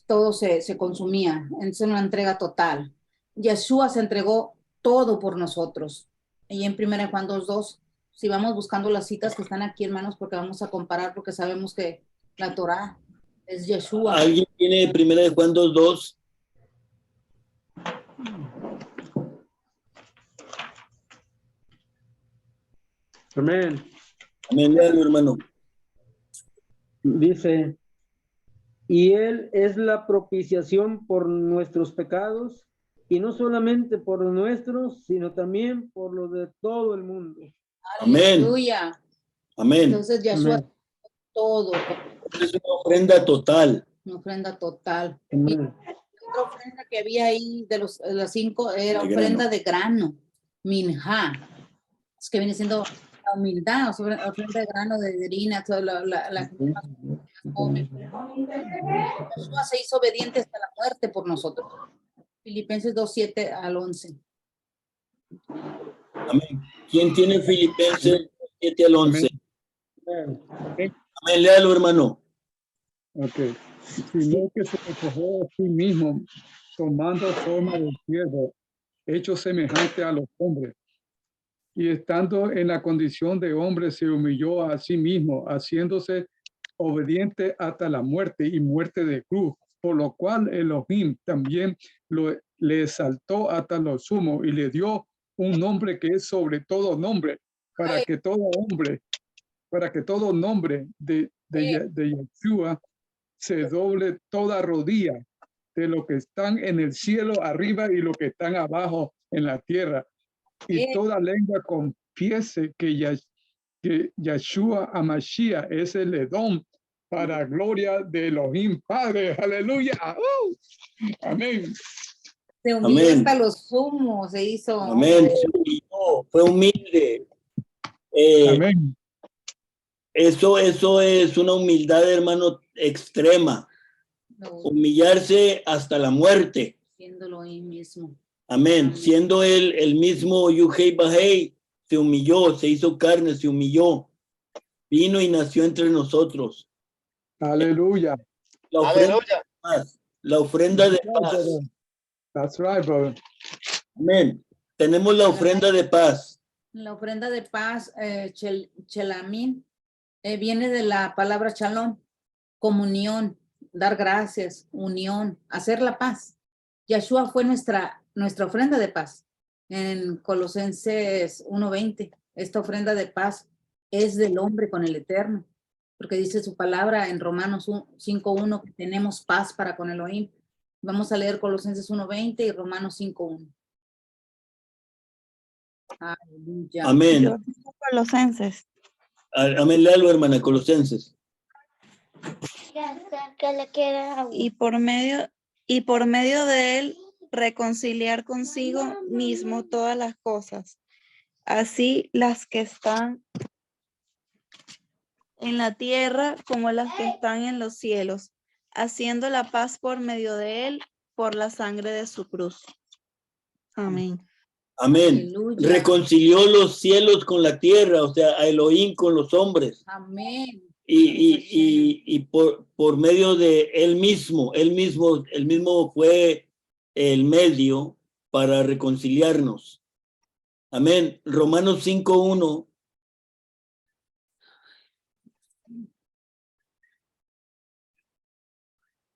Speaker 9: todo se consumía. Es una entrega total. Yeshua se entregó todo por nosotros. Y en 1 Juan 2:2, si vamos buscando las citas que están aquí, hermanos, porque vamos a comparar, porque sabemos que la Torá es Yeshua.
Speaker 1: ¿Alguien tiene 1 Juan 2:2?
Speaker 2: Amén.
Speaker 1: Amén, léalo, hermano.
Speaker 2: Dice, y Él es la propiciación por nuestros pecados, y no solamente por los nuestros, sino también por los de todo el mundo.
Speaker 1: Amén.
Speaker 9: Aleluya.
Speaker 1: Amén.
Speaker 9: Entonces Yeshua todo.
Speaker 1: Es una ofrenda total.
Speaker 9: Una ofrenda total.
Speaker 2: Amén.
Speaker 9: Y otra ofrenda que había ahí de las 5 era
Speaker 1: De
Speaker 9: ofrenda de grano, minja. Es que viene siendo la humildad, ofrenda de grano, de harina, toda la gente más come. Yeshua se hizo obediente hasta la muerte por nosotros. Filipenses 2:7 al 11.
Speaker 1: Amén. ¿Quién tiene Filipenses 7 al 11? Amén, léalo, hermano.
Speaker 5: Ok. Sino que se despojó a sí mismo, tomando forma de siervo, hecho semejante a los hombres. Y estando en la condición de hombre, se humilló a sí mismo, haciéndose obediente hasta la muerte y muerte de cruz, por lo cual Elohim también le exaltó hasta lo sumo y le dio un nombre que es sobre todo nombre, para que todo nombre de Yeshua se doble toda rodilla de lo que están en el cielo arriba y lo que están abajo en la tierra. Y toda lengua confiese que Yeshua Hamashiach es el Edom para gloria de Elohim Padre. Aleluya. Amén.
Speaker 9: Se humilló
Speaker 1: Amén.
Speaker 9: hasta los sumos, se hizo.
Speaker 1: Amén. Se humilló, fue humilde.
Speaker 5: Amén.
Speaker 1: Eso es una humildad, hermano, extrema.
Speaker 9: No,
Speaker 1: Humillarse hasta la muerte.
Speaker 9: siéndolo ahí mismo.
Speaker 1: Amén.
Speaker 9: Amén.
Speaker 1: Siendo él el mismo Yuhei Bahei, se humilló, se hizo carne, se humilló. Vino y nació entre nosotros.
Speaker 5: Aleluya.
Speaker 1: La ofrenda de paz. La ofrenda de paz.
Speaker 5: That's right, brother.
Speaker 1: Amén. Tenemos la ofrenda de paz.
Speaker 9: La ofrenda de paz, chelamín, viene de la palabra shalom, comunión, dar gracias, unión, hacer la paz. Yeshua fue nuestra ofrenda de paz. En Colosenses 1:20, esta ofrenda de paz es del hombre con el Eterno, porque dice su palabra en Romanos 5:1 que tenemos paz para con Elohim. Vamos a leer Colosenses 1:20 y Romanos 5:1. Aleluya.
Speaker 1: Amén.
Speaker 6: Yo tengo Colosenses.
Speaker 1: Amén, léalo, hermana, Colosenses.
Speaker 6: Y por medio de él reconciliar consigo mismo todas las cosas, así las que están en la tierra como las que están en los cielos, haciendo la paz por medio de él, por la sangre de su cruz. Amén.
Speaker 1: Amén.
Speaker 9: Aleluya.
Speaker 1: Reconcilió los cielos con la tierra, o sea, a Elohim con los hombres.
Speaker 9: Amén.
Speaker 1: Y por medio de él mismo fue el medio para reconciliarnos. Amén. Romanos 5:1.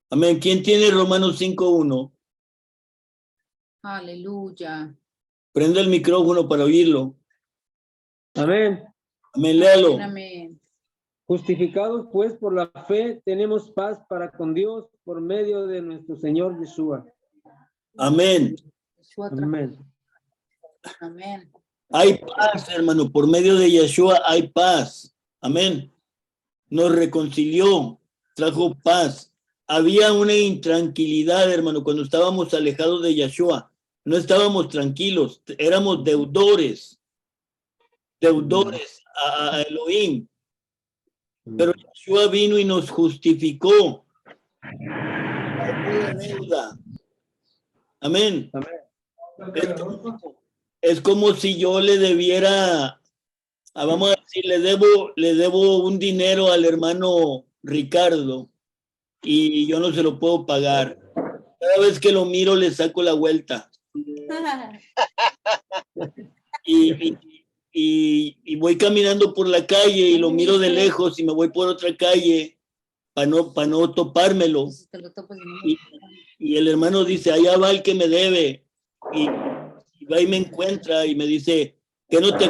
Speaker 1: Amén. ¿Quién tiene Romanos 5:1?
Speaker 9: Aleluya.
Speaker 1: Prende el micrófono para oírlo.
Speaker 2: Amén.
Speaker 1: Amén, léalo.
Speaker 9: Amén.
Speaker 2: Justificados pues por la fe, tenemos paz para con Dios por medio de nuestro Señor Yeshua.
Speaker 1: Amén.
Speaker 2: Amén.
Speaker 9: Amén.
Speaker 1: Hay paz, hermano, por medio de Yeshua hay paz. Amén. Nos reconcilió, trajo paz. Había una intranquilidad, hermano, cuando estábamos alejados de Yeshua. No estábamos tranquilos, éramos deudores a Elohim. Pero Yeshua vino y nos justificó. La deuda. Amén. Es como si yo le debiera, vamos a decir, le debo un dinero al hermano Ricardo y yo no se lo puedo pagar. Cada vez que lo miro le saco la vuelta. Y voy caminando por la calle y lo miro de lejos y me voy por otra calle para no topármelo. Y el hermano dice, allá va el que me debe. Y va y me encuentra y me dice, ¿qué no te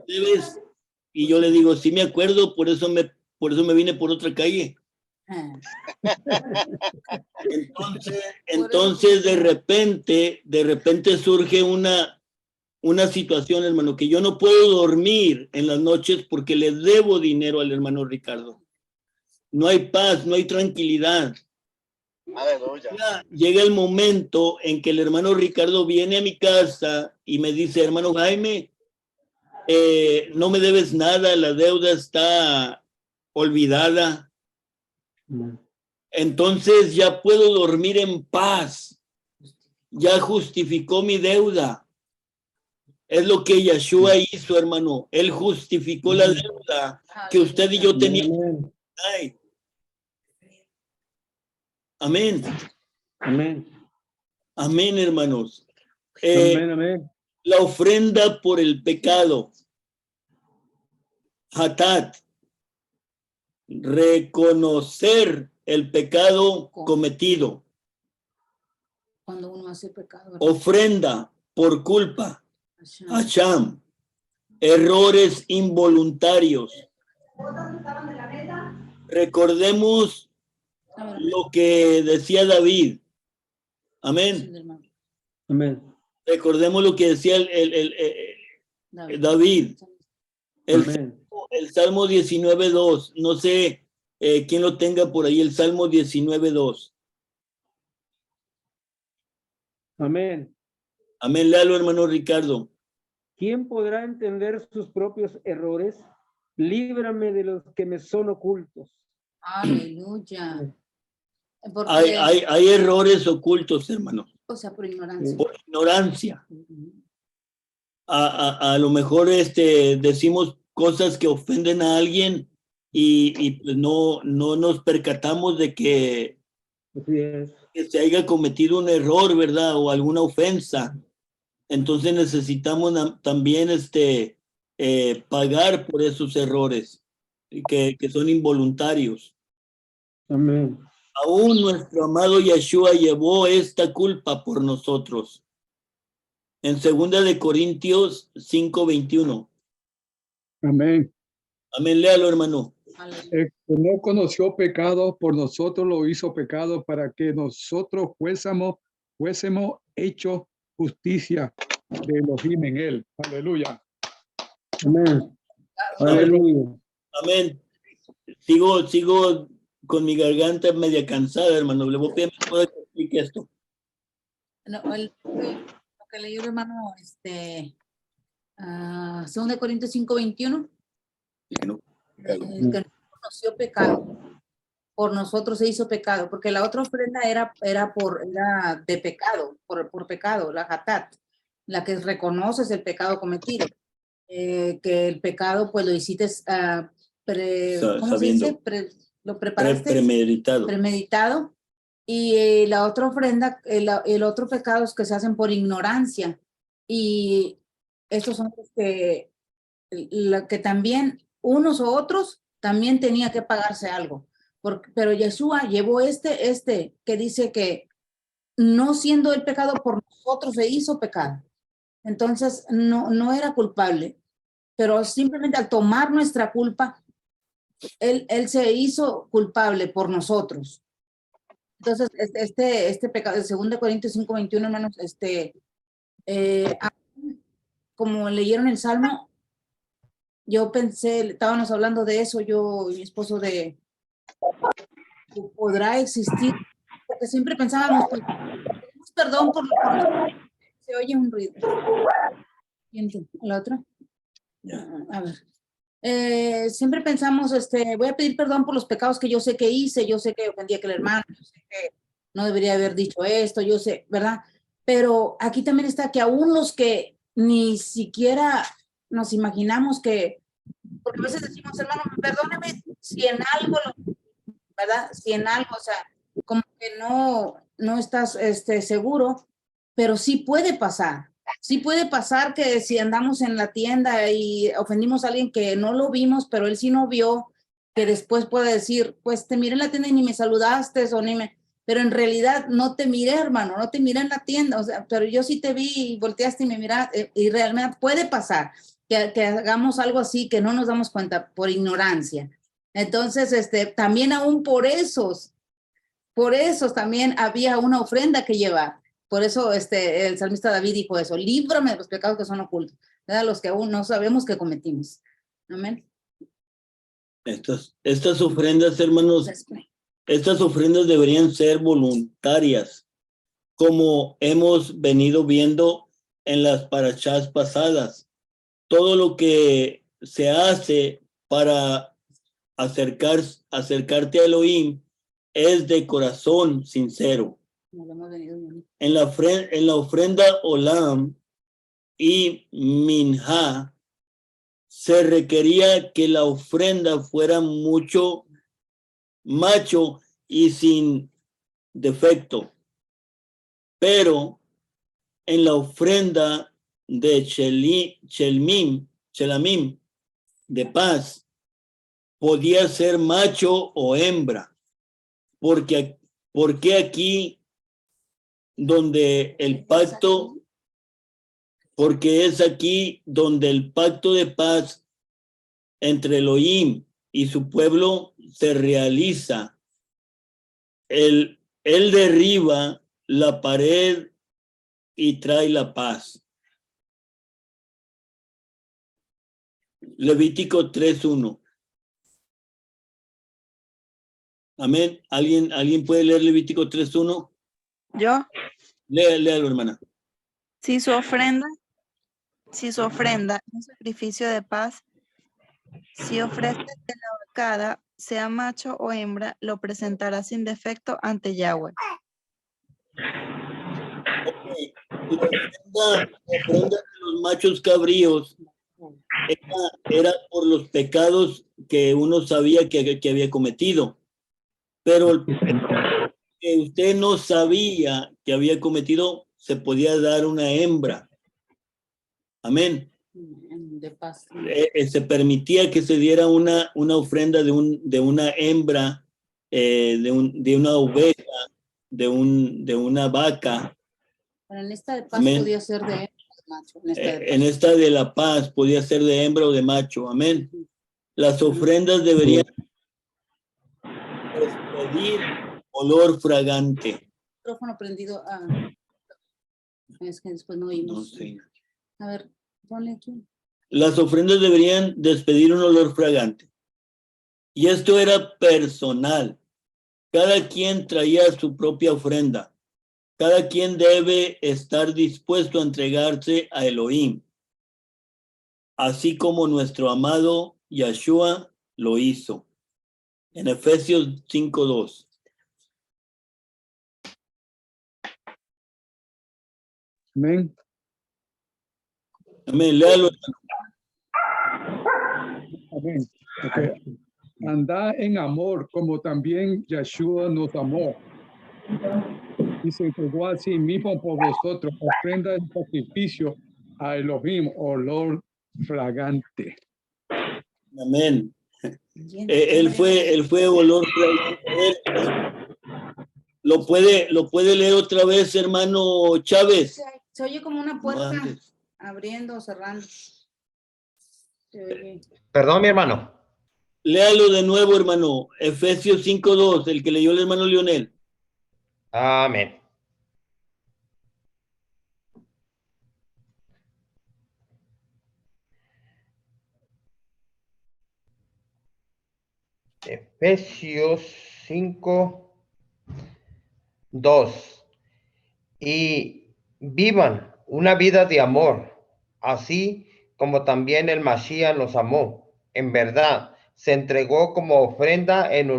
Speaker 1: debes? Y yo le digo, sí me acuerdo, por eso me vine por otra calle. Entonces de repente surge una situación, hermano, que yo no puedo dormir en las noches porque le debo dinero al hermano Ricardo. No hay paz, no hay tranquilidad. Llega el momento en que el hermano Ricardo viene a mi casa y me dice, hermano Jaime, no me debes nada, la deuda está olvidada. Entonces ya puedo dormir en paz. Ya justificó mi deuda. Es lo que Yeshua hizo, hermano. Él justificó la deuda que usted y yo teníamos.
Speaker 2: Amén.
Speaker 1: Ay. Amén.
Speaker 2: Amén.
Speaker 1: Amén, hermanos.
Speaker 2: Amén, amén.
Speaker 1: La ofrenda por el pecado. Hatat. Reconocer el pecado cometido.
Speaker 9: Cuando uno hace pecado. ¿verdad?
Speaker 1: Ofrenda por culpa.
Speaker 9: Hashem.
Speaker 1: Hacham. Errores involuntarios. Recordemos
Speaker 9: A ver,
Speaker 1: lo que decía David.
Speaker 9: sí,
Speaker 1: Amén.
Speaker 9: hermano.
Speaker 2: Amén.
Speaker 1: Recordemos lo que decía David.
Speaker 2: Amén.
Speaker 1: El Salmo 19.2. No sé quién lo tenga por ahí. El Salmo 19.2.
Speaker 2: Amén.
Speaker 1: Amén. Léalo, hermano Ricardo.
Speaker 2: ¿Quién podrá entender sus propios errores? Líbrame de los que me son ocultos.
Speaker 9: Aleluya. Porque,
Speaker 1: Hay errores ocultos, hermano.
Speaker 9: o sea, por ignorancia.
Speaker 1: Por ignorancia.
Speaker 9: Ujú.
Speaker 1: A lo mejor decimos cosas que ofenden a alguien y pues no nos percatamos de que
Speaker 2: Así es.
Speaker 1: se haya cometido un error, ¿verdad? O alguna ofensa. Entonces necesitamos también pagar por esos errores que son involuntarios.
Speaker 2: Amén.
Speaker 1: Aún nuestro amado Yeshua llevó esta culpa por nosotros. En 2 Corintios 5:21.
Speaker 5: Amén.
Speaker 1: Amén, léalo, hermano.
Speaker 9: Aleluya.
Speaker 5: El que no conoció pecado, por nosotros lo hizo pecado para que nosotros fuésemos hechos justicia de Elohim en él. Aleluya.
Speaker 2: Amén. Aleluya.
Speaker 1: Amén. Sigo con mi garganta media cansada, hermano. Le voy a pedir que explique esto.
Speaker 9: No, lo que leyó el hermano, 2 Corintios 5:21. El que no conoció pecado, por nosotros se hizo pecado, porque la otra ofrenda era de pecado, por pecado, la hatat, la que reconoces el pecado cometido, que el pecado pues lo hiciste, ¿cómo se dice? Lo preparaste. Premeditado. Y la otra ofrenda, el otro pecado es que se hacen por ignorancia. Y estos son los que también unos o otros también tenía que pagarse algo. Pero Yeshua llevó este que dice que no siendo el pecado por nosotros se hizo pecado. Entonces no era culpable, pero simplemente al tomar nuestra culpa, él se hizo culpable por nosotros. Entonces, este pecado, el 2 Corintios 5:21, hermanos, como leyeron el Salmo, yo pensé, estábamos hablando de eso, yo y mi esposo, de podrá existir, porque siempre pensábamos, pues, pedimos perdón por se oye un ruido. ¿Y la otra? A ver. Siempre pensamos, voy a pedir perdón por los pecados que yo sé que hice, yo sé que ofendí a aquel hermano, yo sé que no debería haber dicho esto, yo sé, ¿verdad? Pero aquí también está que aún los que ni siquiera nos imaginamos que, porque a veces decimos, hermano, perdóneme si en algo, ¿verdad? Si en algo, o sea, como que no estás seguro, pero sí puede pasar. Sí puede pasar que si andamos en la tienda y ofendimos a alguien que no lo vimos, pero él sí no vio, que después puede decir, pues te miré en la tienda y ni me saludaste, pero en realidad no te miré, hermano, no te miré en la tienda, o sea, pero yo sí te vi y volteaste y me miraste, y realmente puede pasar que hagamos algo así que no nos damos cuenta por ignorancia. Entonces, también aún por esos también había una ofrenda que llevar. Por eso el salmista David dijo eso, líbrame de los pecados que son ocultos, ¿verdad? Los que aún no sabemos que cometimos. Amén.
Speaker 1: Estas ofrendas, hermanos, estas ofrendas deberían ser voluntarias, como hemos venido viendo en las parashás pasadas. Todo lo que se hace para acercarte a Elohim es de corazón sincero. En la ofrenda Olam, y minjá, se requería que la ofrenda fuera mucho macho y sin defecto. Pero en la ofrenda de Shelamim, de paz, podía ser macho o hembra. Porque aquí donde el pacto, porque es aquí donde el pacto de paz entre Elohim y su pueblo se realiza. Él derriba la pared y trae la paz. Levítico 3:1. Amén. ¿Alguien puede leer Levítico 3:1?
Speaker 6: Yo,
Speaker 1: Léalo, hermana.
Speaker 6: si su ofrenda es un sacrificio de paz, si ofrece de la horcada, sea macho o hembra, lo presentará sin defecto ante Yahweh.
Speaker 1: La ofrenda de los machos cabríos era por los pecados que uno sabía que había cometido. Pero el pecado que usted no sabía que había cometido, se podía dar una hembra. Amén.
Speaker 9: De paz.
Speaker 1: Se permitía que se diera una ofrenda de una hembra, de una oveja, de una vaca.
Speaker 9: Pero en esta de paz
Speaker 1: Amén.
Speaker 9: podía ser de hembra o de macho.
Speaker 1: En esta de la paz podía ser de hembra o de macho. Amén. Las ofrendas deberían despedir olor fragante.
Speaker 9: Micrófono prendido. Es que después no oímos.
Speaker 1: No sé.
Speaker 9: A ver, ponle aquí.
Speaker 1: Las ofrendas deberían despedir un olor fragante. Y esto era personal. Cada quien traía su propia ofrenda. Cada quien debe estar dispuesto a entregarse a Elohim, así como nuestro amado Yahshua lo hizo. En Efesios 5:2.
Speaker 5: Amén.
Speaker 1: Amén. Léalo.
Speaker 5: Amén. Okay. Andad en amor como también Yeshua nos amó y se entregó a sí mismo por vosotros, ofrenda de sacrificio a Elohim, olor fragante.
Speaker 1: Amén. Él fue olor fragante. ¿Lo puede leer otra vez, hermano Chávez?
Speaker 9: Se oye como una puerta
Speaker 1: No,
Speaker 9: abriendo o cerrando. Se oye.
Speaker 4: Perdón, mi hermano.
Speaker 1: Léalo de nuevo, hermano. Efesios 5:2, el que leyó el hermano Leonel.
Speaker 4: Amén. Efesios 5:2. Y vivan una vida de amor, así como también el Mashiach los amó. En verdad, se entregó como ofrenda en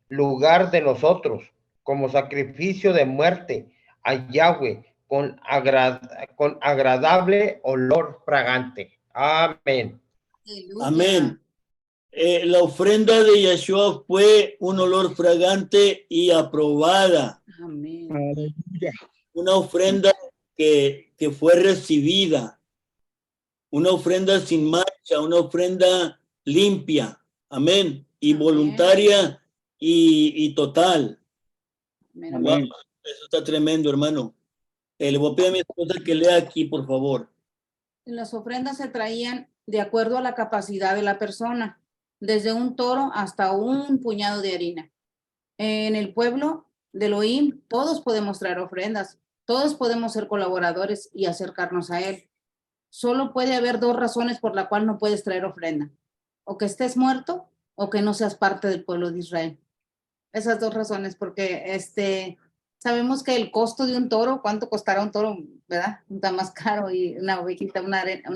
Speaker 4: lugar de nosotros, como sacrificio de muerte a Yahweh, con agradable olor fragante. Amén.
Speaker 9: Aleluya.
Speaker 1: Amén. La ofrenda de Yahshua fue un olor fragante y aprobada.
Speaker 9: Amén.
Speaker 5: Aleluya.
Speaker 1: Una ofrenda que fue recibida. Una ofrenda sin mancha, una ofrenda limpia. Amén. Y
Speaker 9: Amén.
Speaker 1: voluntaria y total.
Speaker 9: Amén.
Speaker 5: Amén.
Speaker 1: Wow, eso está tremendo, hermano. Le voy a pedir a mi esposa que lea aquí, por favor.
Speaker 9: Las ofrendas se traían de acuerdo a la capacidad de la persona, desde un toro hasta un puñado de harina. En el pueblo de Elohim, todos podemos traer ofrendas, todos podemos ser colaboradores y acercarnos a él. Solo puede haber dos razones por la cual no puedes traer ofrenda: o que estés muerto o que no seas parte del pueblo de Israel. Esas dos razones, porque sabemos que el costo de un toro, ¿cuánto costará un toro, verdad? Está más caro, y una ovejita, una harina.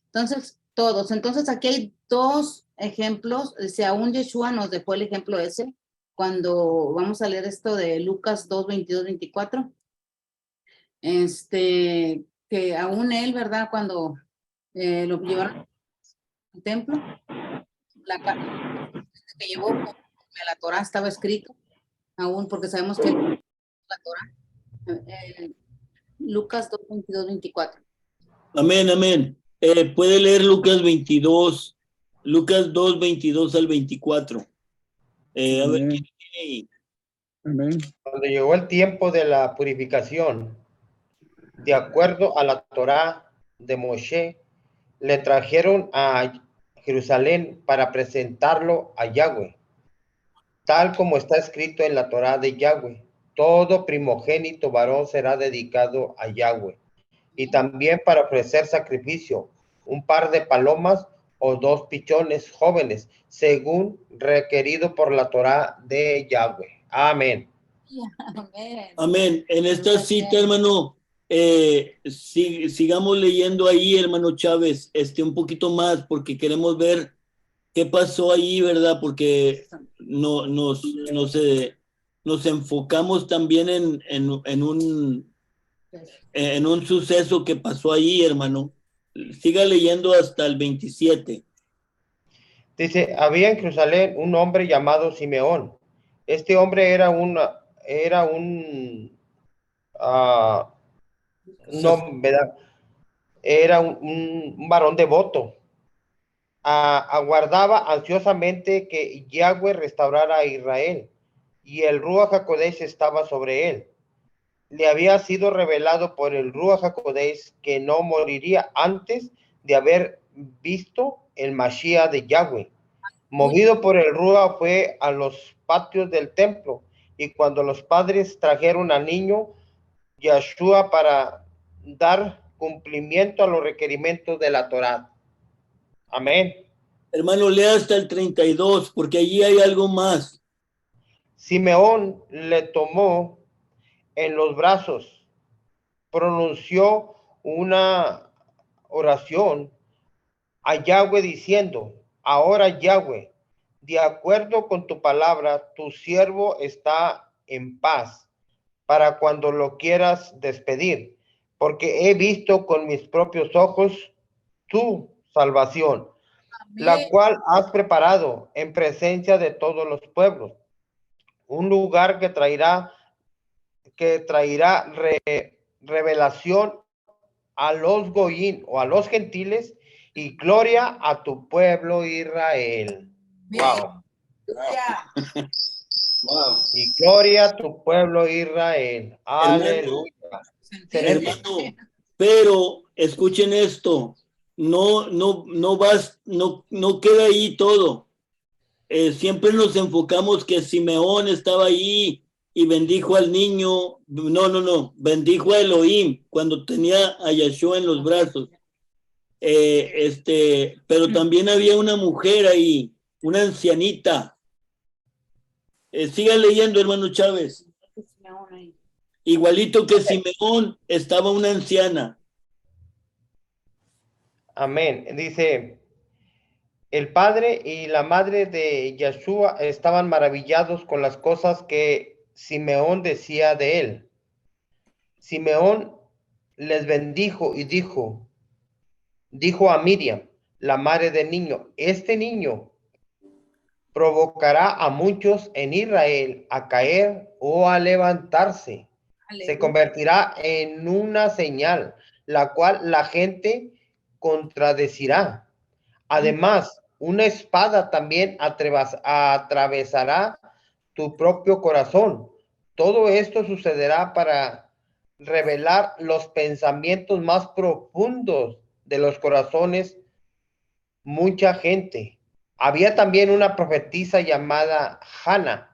Speaker 9: Entonces, todos. Entonces, aquí hay dos ejemplos. Aún Yeshua nos dejó el ejemplo ese, cuando vamos a leer esto de Lucas 2, 22, 24. que aún él, ¿verdad? Cuando lo llevaron al templo, la carta que llevó con la Torá estaba escrito, aún porque sabemos que la Torá, Lucas 2, 22, 24.
Speaker 1: Amén, amén. Puede leer Lucas 22, Lucas 2, 22 al 24. A ver,
Speaker 5: Amén.
Speaker 1: ¿quién tiene ahí?
Speaker 5: Amén.
Speaker 4: Cuando llegó el tiempo de la purificación, de acuerdo a la Torá de Moshe, le trajeron a Jerusalén para presentarlo a Yahweh, tal como está escrito en la Torá de Yahweh. Todo primogénito varón será dedicado a Yahweh. Y también para ofrecer sacrificio, un par de palomas o 2 pichones jóvenes, según requerido por la Torá de Yahweh. Amén.
Speaker 9: Amén.
Speaker 1: Amén. En esta cita, hermano, sigamos leyendo ahí, hermano Chávez, un poquito más, porque queremos ver qué pasó ahí, ¿verdad? Porque nos enfocamos también en un suceso que pasó ahí, hermano. Siga leyendo hasta el 27.
Speaker 4: Dice, había en Jerusalén un hombre llamado Simeón. Este hombre era un ¿verdad? Era un varón devoto. Aguardaba ansiosamente que Yahweh restaurara a Israel, y el Ruach HaKodesh estaba sobre él. Le había sido revelado por el Ruach HaKodesh que no moriría antes de haber visto el Mashiach de Yahweh. Movido por el Ruach fue a los patios del templo, y cuando los padres trajeron al niño Yahshua para dar cumplimiento a los requerimientos de la Torá. Amén.
Speaker 1: Hermano, lea hasta el 32, porque allí hay algo más.
Speaker 4: Simeón le tomó en los brazos, pronunció una oración a Yahweh diciendo, ahora Yahweh, de acuerdo con tu palabra, tu siervo está en paz para cuando lo quieras despedir, porque he visto con mis propios ojos tu salvación, la cual has preparado en presencia de todos los pueblos, un lugar que traerá revelación a los goyín o a los gentiles y gloria a tu pueblo Israel. Wow.
Speaker 1: Wow.
Speaker 4: Y gloria a tu pueblo Israel. Aleluya.
Speaker 1: Hermano, pero escuchen esto, no queda ahí todo. Siempre nos enfocamos que Simeón estaba ahí y bendijo al niño. No, bendijo a Elohim cuando tenía a Yahshua en los brazos. Pero también había una mujer ahí, una ancianita. Siga leyendo, hermano Chávez. Igualito que Simeón, estaba una anciana.
Speaker 4: Amén. Dice, el padre y la madre de Yahshua estaban maravillados con las cosas que Simeón decía de él. Simeón les bendijo y dijo a Miriam, la madre del niño, este niño provocará a muchos en Israel a caer o a levantarse.
Speaker 9: Aleluya.
Speaker 4: Se convertirá en una señal, la cual la gente contradecirá. Además, una espada también atravesará tu propio corazón. Todo esto sucederá para revelar los pensamientos más profundos de los corazones. Mucha gente. Había también una profetisa llamada Hannah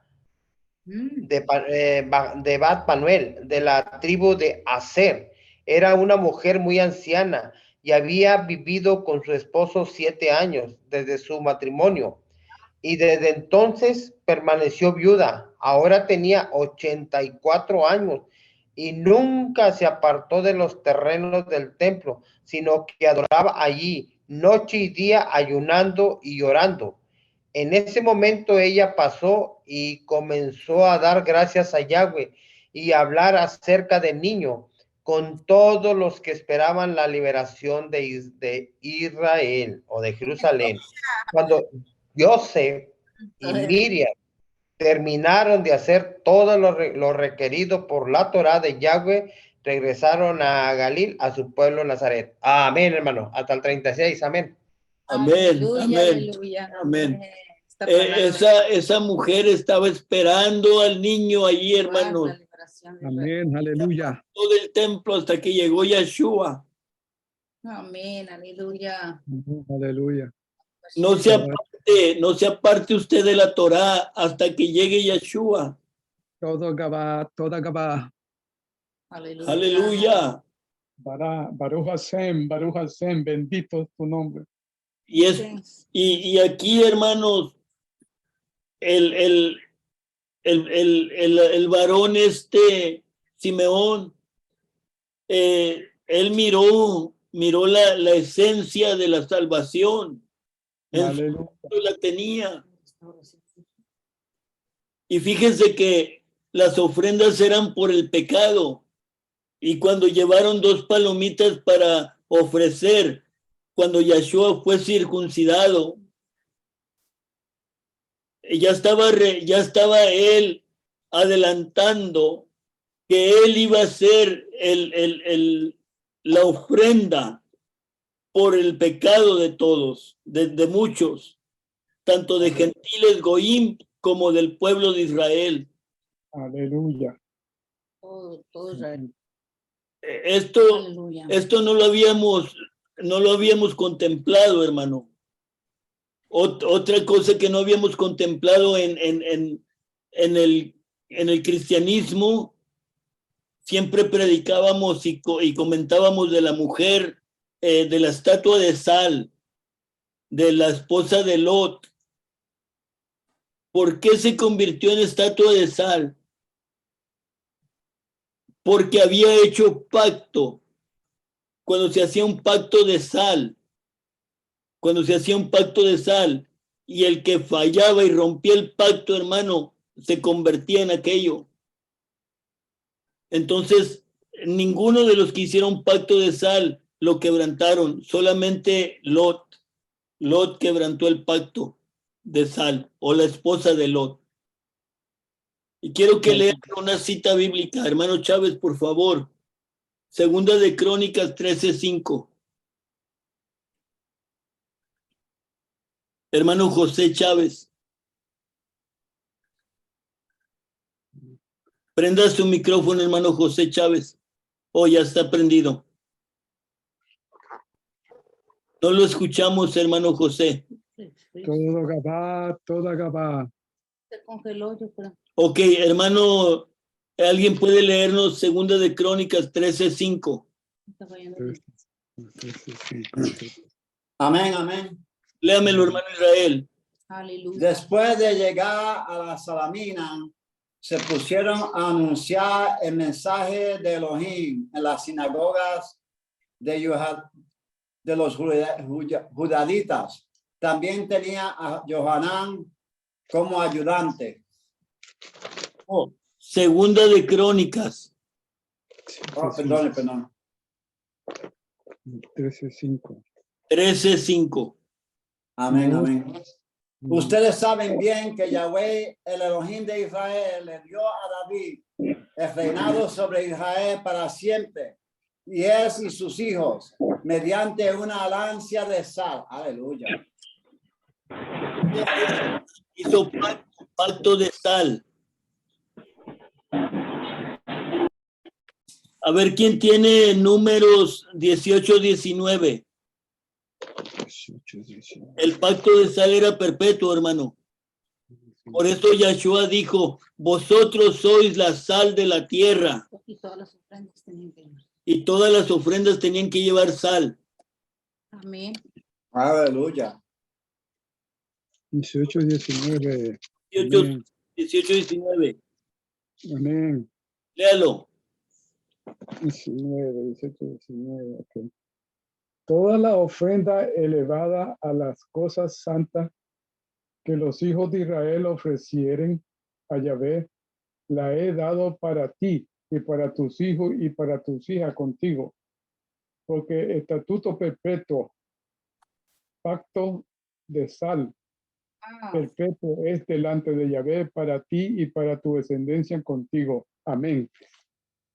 Speaker 4: de Bat Manuel, de la tribu de Aser. Era una mujer muy anciana y había vivido con su esposo 7 años desde su matrimonio, y desde entonces permaneció viuda. Ahora tenía 84 años y nunca se apartó de los terrenos del templo, sino que adoraba allí noche y día, ayunando y llorando. En ese momento ella pasó y comenzó a dar gracias a Yahweh y a hablar acerca del niño con todos los que esperaban la liberación de Israel o de Jerusalén. Cuando Joseph y Miriam terminaron de hacer todo lo requerido por la Torá de Yahweh, regresaron a Galil, a su pueblo Nazaret. Amén, hermano. Hasta el 36. Amén.
Speaker 1: Amén,
Speaker 9: Aleluya,
Speaker 1: amén,
Speaker 9: aleluya.
Speaker 1: amén.
Speaker 9: Esta palabra
Speaker 1: Esa mujer estaba esperando al niño allí,
Speaker 9: guarda
Speaker 1: hermanos,
Speaker 9: la liberación de Israel.
Speaker 5: Amén, aleluya.
Speaker 1: todo el templo hasta que llegó Yeshua.
Speaker 9: Amén, aleluya.
Speaker 5: Amén, aleluya.
Speaker 1: No se aparte usted de la Torá hasta que llegue Yeshua.
Speaker 5: Todo Gabá, toda Gabá.
Speaker 9: Aleluya.
Speaker 1: Aleluya.
Speaker 5: Baruch Hashem, bendito tu nombre.
Speaker 1: Y aquí, hermanos, el varón Simeón, él miró la esencia de la salvación. En su
Speaker 5: Aleluya.
Speaker 1: momento la tenía. Y fíjense que las ofrendas eran por el pecado. Y cuando llevaron 2 palomitas para ofrecer, cuando Yeshua fue circuncidado, ya estaba él adelantando que él iba a ser la ofrenda por el pecado de todos, de muchos, tanto de gentiles goim como del pueblo de Israel.
Speaker 5: Aleluya.
Speaker 9: Todo Israel.
Speaker 1: Esto no lo habíamos contemplado, hermano. Otra cosa que no habíamos contemplado en el cristianismo, siempre predicábamos y comentábamos de la mujer, de la estatua de sal, de la esposa de Lot. ¿Por qué se convirtió en estatua de sal? Porque había hecho pacto. Cuando se hacía un pacto de sal, y el que fallaba y rompía el pacto, hermano, se convertía en aquello. Entonces, ninguno de los que hicieron pacto de sal lo quebrantaron, solamente Lot. Lot quebrantó el pacto de sal, o la esposa de Lot. Y quiero que lean una cita bíblica, hermano Chávez, por favor. Segunda de Crónicas 13:5. Hermano José Chávez. Prenda su micrófono, hermano José Chávez. Oh, ya está prendido. No lo escuchamos, hermano José.
Speaker 5: Todo Gabá, toda Gabá.
Speaker 9: Se congeló, yo creo.
Speaker 1: Ok, hermano, ¿alguien puede leernos Segunda de Crónicas 13:5?
Speaker 10: Amén, amén.
Speaker 1: Léamelo, hermano Israel.
Speaker 9: Aleluya.
Speaker 10: Después de llegar a la Salamina, se pusieron a anunciar el mensaje de Elohim en las sinagogas de los judaditas. También tenía a Johanán como ayudante.
Speaker 1: Oh, Segunda de Crónicas.
Speaker 10: Perdón.
Speaker 5: 13:5.
Speaker 1: 13:5.
Speaker 10: Amén, amén. Ustedes saben bien que Yahweh, el Elohim de Israel, le dio a David el reinado sobre Israel para siempre, y y sus hijos, mediante una alancia de sal. Aleluya.
Speaker 1: Hizo pacto de sal. A ver, ¿quién tiene Números 18-19? El pacto de sal era perpetuo, hermano. Por eso Yeshua dijo, vosotros sois la sal de la tierra.
Speaker 9: Y todas las ofrendas tenían que llevar.
Speaker 1: Y todas las ofrendas tenían que llevar sal.
Speaker 9: Amén.
Speaker 10: Aleluya.
Speaker 5: 18:19.
Speaker 1: 18-19.
Speaker 5: Amén.
Speaker 1: Léalo.
Speaker 5: 18:19. Okay. Toda la ofrenda elevada a las cosas santas que los hijos de Israel ofrecieren a Yahvé, la he dado para ti, y para tus hijos y para tus hijas contigo. Porque estatuto perpetuo, pacto de sal perpetuo es delante de Yahvé para ti y para tu descendencia contigo. Amén.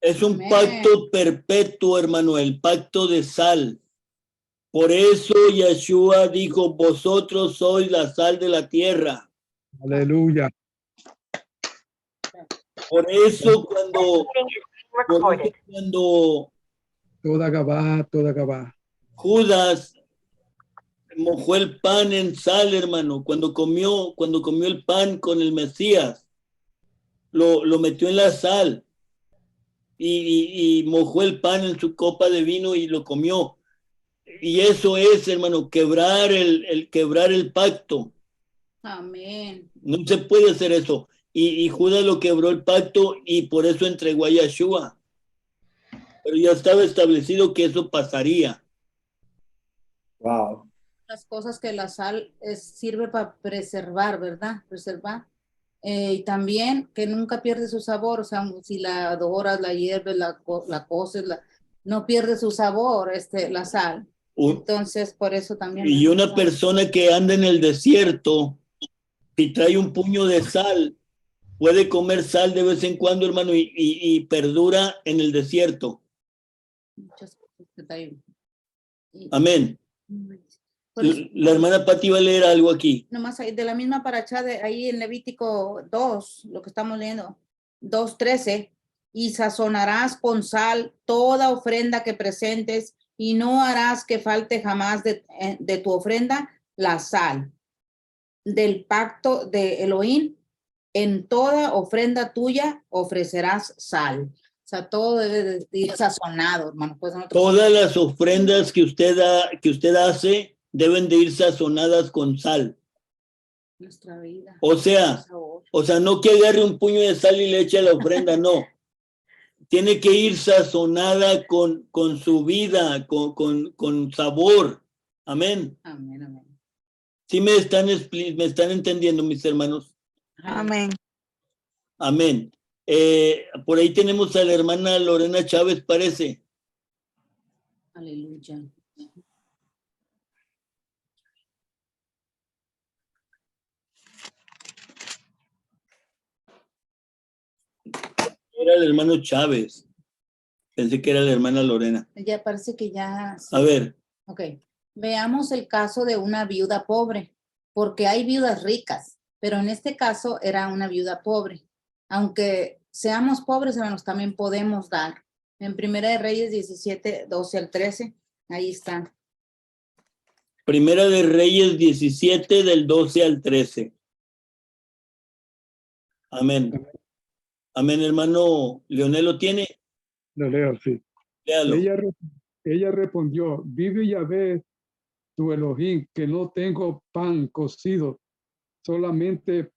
Speaker 1: Es un
Speaker 9: Amén.
Speaker 1: pacto perpetuo, hermano, el pacto de sal. Por eso Yeshua dijo, vosotros sois la sal de la tierra.
Speaker 5: Aleluya.
Speaker 1: Por eso cuando
Speaker 5: Toda Gabá.
Speaker 1: Judas mojó el pan en sal, hermano, cuando comió el pan con el Mesías, lo metió en la sal y mojó el pan en su copa de vino y lo comió. Y eso es, hermano, quebrar el pacto.
Speaker 9: Amén.
Speaker 1: No se puede hacer eso. Y Judas lo quebró el pacto y por eso entregó a Yeshua. Pero ya estaba establecido que eso pasaría.
Speaker 10: Wow.
Speaker 9: Las cosas que la sal sirve para preservar, ¿verdad? Preservar. Y también que nunca pierde su sabor, o sea, si la doras, la hierves, la coces, no pierde su sabor, la sal. Entonces, por eso también.
Speaker 1: Y una persona que anda en el desierto, si trae un puño de sal, puede comer sal de vez en cuando, hermano, y perdura en el desierto.
Speaker 9: Muchas cosas que traen.
Speaker 1: Amén.
Speaker 9: Por eso,
Speaker 1: La hermana Pati va a leer algo aquí.
Speaker 9: nomás de la misma paracha de ahí en Levítico 2, lo que estamos leyendo, 2:13, y sazonarás con sal toda ofrenda que presentes y no harás que falte jamás de tu ofrenda la sal del pacto de Elohim. En toda ofrenda tuya ofrecerás sal. O sea, todo debe de ir sazonado, hermano. Pues
Speaker 1: Todas las ofrendas que usted hace deben de ir sazonadas con sal.
Speaker 9: Nuestra vida.
Speaker 1: O sea, no que agarre un puño de sal y le eche a la ofrenda, no. Tiene que ir sazonada con su vida, con sabor. Amén.
Speaker 9: Amén, amén.
Speaker 1: ¿Sí me están entendiendo, mis hermanos?
Speaker 6: Amén.
Speaker 1: Amén. Por ahí tenemos a la hermana Lorena Chávez, parece.
Speaker 9: Aleluya.
Speaker 1: Era el hermano Chávez. Pensé que era la hermana Lorena.
Speaker 9: Ya parece que ya. Sí.
Speaker 1: A ver.
Speaker 9: Ok. Veamos el caso de una viuda pobre, porque hay viudas ricas, pero en este caso era una viuda pobre. Aunque seamos pobres, hermanos, también podemos dar. En Primera de Reyes 17, 12 al 13, ahí está.
Speaker 1: Primera de Reyes 17, del 12 al 13. Amén. Amén, hermano Leonel, ¿lo tiene?
Speaker 5: Lo leo, sí.
Speaker 1: Léalo.
Speaker 5: Ella respondió, vive Yahvé, tu Elohim, que no tengo pan cocido, solamente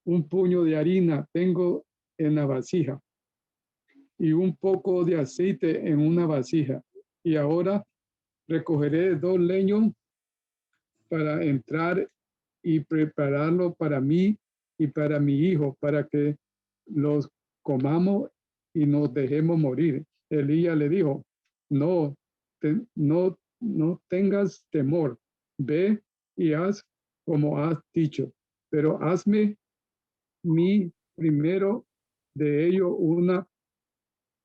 Speaker 5: un puño de harina tengo en la vasija y un poco de aceite en una vasija. Y ahora recogeré 2 leños para entrar y prepararlo para mí y para mi hijo, para que los comamos y nos dejemos morir. Elías le dijo, no tengas temor, ve y haz como has dicho, pero hazme mi primero de ello una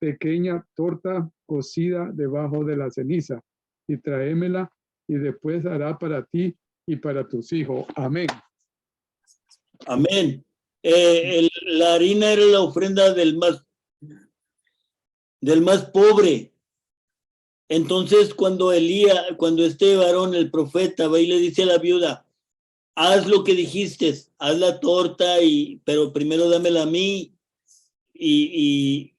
Speaker 5: pequeña torta cocida debajo de la ceniza y tráemela y después hará para ti y para tus hijos. Amén.
Speaker 1: Amén. La harina era la ofrenda del más pobre. Entonces, cuando este varón, el profeta, va y le dice a la viuda, haz lo que dijiste, haz la torta, pero primero dámela a mí y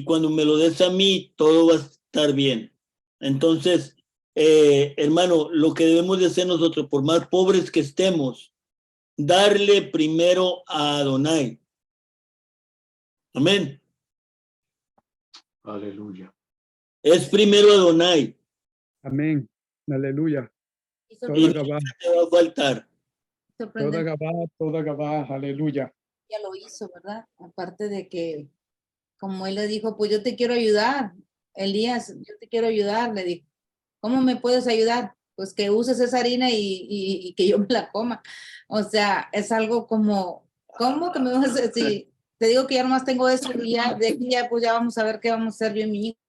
Speaker 1: cuando me lo des a mí, todo va a estar bien. Entonces, hermano, lo que debemos de hacer nosotros, por más pobres que estemos, darle primero a Adonai. Amén.
Speaker 8: Aleluya.
Speaker 1: Es primero Adonai.
Speaker 5: Amén. Aleluya.
Speaker 1: Y no te va a faltar.
Speaker 5: Toda Gabá, aleluya.
Speaker 9: ya lo hizo, ¿verdad? Aparte de que, como él le dijo, pues yo te quiero ayudar, Elías, yo te quiero ayudar, le dijo. ¿Cómo me puedes ayudar? Pues que uses esa harina y que yo me la coma. O sea, es algo como, ¿cómo que me vas a decir? Te digo que ya nomás tengo eso y ya, de aquí ya, pues ya vamos a ver qué vamos a hacer yo y mi hijo.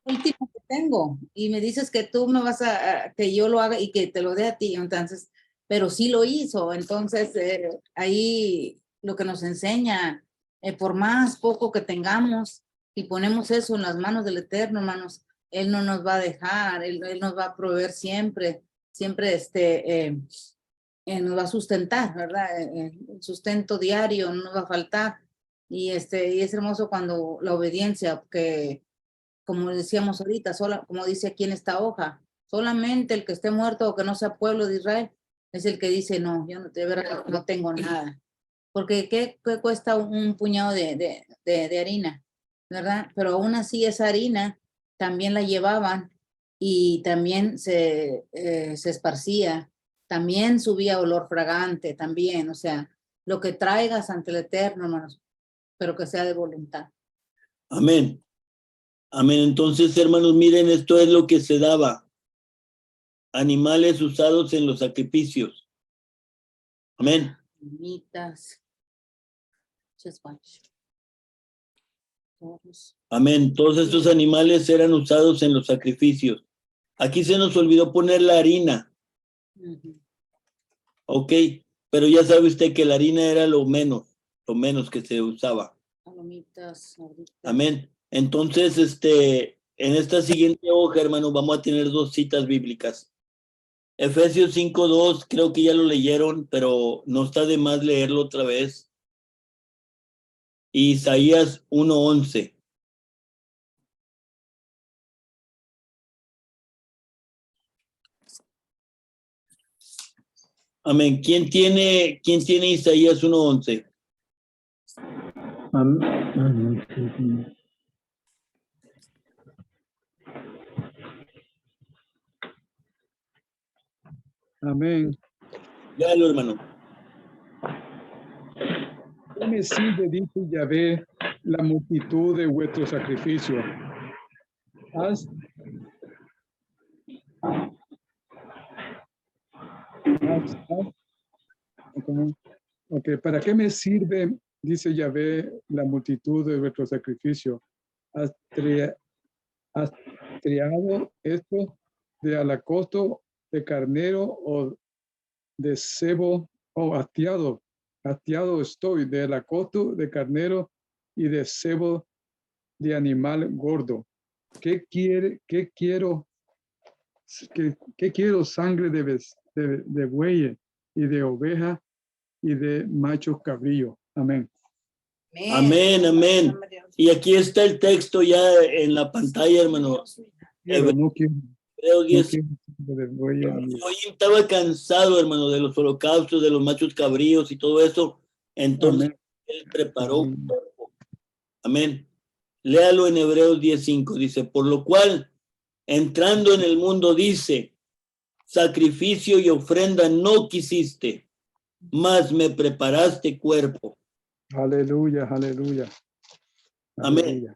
Speaker 9: Último que tengo. Y me dices que tú me vas que yo lo haga y que te lo dé a ti. Entonces, pero sí lo hizo. Entonces, ahí lo que nos enseña, por más poco que tengamos y ponemos eso en las manos del Eterno, hermanos, Él no nos va a dejar, Él nos va a proveer siempre, siempre nos va a sustentar, ¿verdad? El sustento diario no nos va a faltar. Y es hermoso cuando la obediencia, que como decíamos ahorita, como dice aquí en esta hoja, solamente el que esté muerto o que no sea pueblo de Israel es el que dice, no, yo no, de verdad, no tengo nada. Porque ¿qué cuesta un puñado de harina? ¿Verdad? Pero aún así esa harina también la llevaban y también se esparcía, también subía olor fragante, también, o sea, lo que traigas ante el Eterno, hermanos, pero que sea de voluntad.
Speaker 1: Amén. Amén. Entonces, hermanos, miren, esto es lo que se daba. Animales usados en los sacrificios. Amén. Amén. Todos estos animales eran usados en los sacrificios. Aquí se nos olvidó poner la harina. Ok, pero ya sabe usted que la harina era lo menos que se usaba. Amén. Entonces, en esta siguiente hoja, hermano, vamos a tener 2 citas bíblicas. Efesios 5:2, creo que ya lo leyeron, pero no está de más leerlo otra vez. Isaías 1:11. Amén. ¿Quién tiene Isaías 1:11?
Speaker 5: Amén.
Speaker 1: Léalo, hermano.
Speaker 5: ¿Qué me sirve, dice Yahvé, la multitud de vuestros sacrificios? ¿Para qué me sirve, dice Yahvé, la multitud de vuestros sacrificios? ¿Has triado esto de holocaust de carnero o de cebo, o hastiado estoy de holocaust de carnero y de cebo de animal gordo? ¿Qué quiero? ¿Qué quiero? Sangre de buey y de oveja y de macho cabrío. Amén.
Speaker 1: Amén, amén. Y aquí está el texto ya en la pantalla, hermano.
Speaker 5: Pero no quiero.
Speaker 1: Hoy estaba cansado, hermano, de los holocaustos, de los machos cabríos y todo eso. Entonces, él preparó un cuerpo. Amén. Léalo en Hebreos 10:5. Dice, por lo cual, entrando en el mundo, dice, sacrificio y ofrenda no quisiste, mas me preparaste cuerpo.
Speaker 5: Aleluya, aleluya.
Speaker 1: Amén.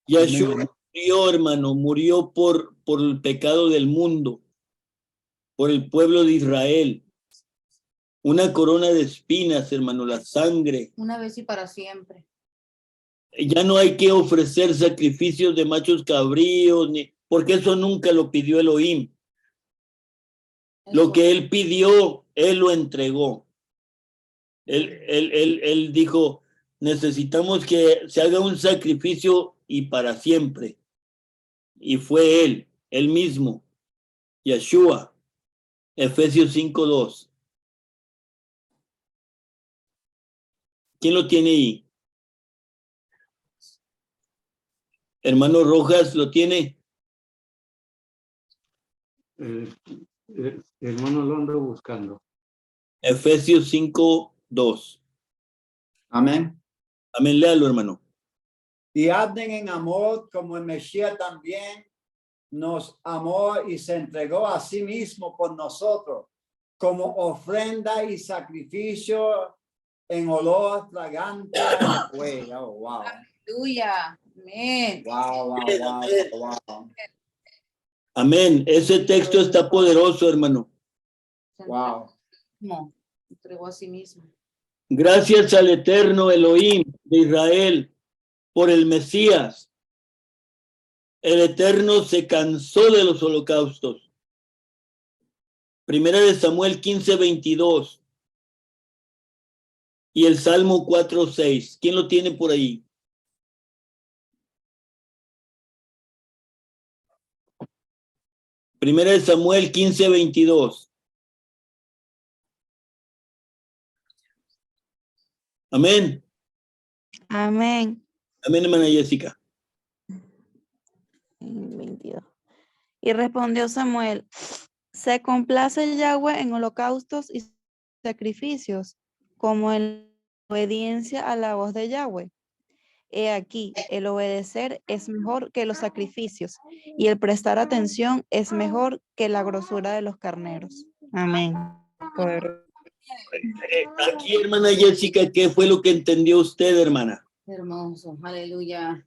Speaker 1: Yahshua murió, hermano, murió por el pecado del mundo, por el pueblo de Israel. Una corona de espinas, hermano, la sangre.
Speaker 9: Una vez y para siempre.
Speaker 1: Ya no hay que ofrecer sacrificios de machos cabríos, porque eso nunca lo pidió Elohim. Lo que él pidió, él lo entregó. Él dijo, necesitamos que se haga un sacrificio y para siempre. Y fue él mismo, Yahshua. Efesios 5:2. ¿Quién lo tiene ahí? Hermano Rojas, ¿lo tiene?
Speaker 8: Hermano, lo ando buscando.
Speaker 1: Efesios 5:2.
Speaker 10: Amén.
Speaker 1: Amén, léalo, hermano.
Speaker 10: Y anden en amor como el Mesías también nos amó y se entregó a sí mismo por nosotros como ofrenda y sacrificio en olor fragante a Yahweh. Oh, wow.
Speaker 9: Aleluya. Amén.
Speaker 10: Wow, wow, wow, wow.
Speaker 1: Amén. Ese texto está poderoso, hermano.
Speaker 10: Wow.
Speaker 9: No, entregó a sí mismo.
Speaker 1: Gracias al eterno Elohim de Israel por el Mesías. El Eterno se cansó de los holocaustos. Primera de Samuel 15:22 y el Salmo 4:6. ¿Quién lo tiene por ahí? Primera de Samuel 15:22. Amén.
Speaker 6: Amén.
Speaker 1: Amén, hermana Jessica.
Speaker 6: 22. Y respondió Samuel, se complace Yahweh en holocaustos y sacrificios, como en obediencia a la voz de Yahweh. He aquí, el obedecer es mejor que los sacrificios, y el prestar atención es mejor que la grosura de los carneros. Amén.
Speaker 1: Aquí, hermana Jessica, ¿qué fue lo que entendió usted, hermana?
Speaker 9: Hermoso. Aleluya.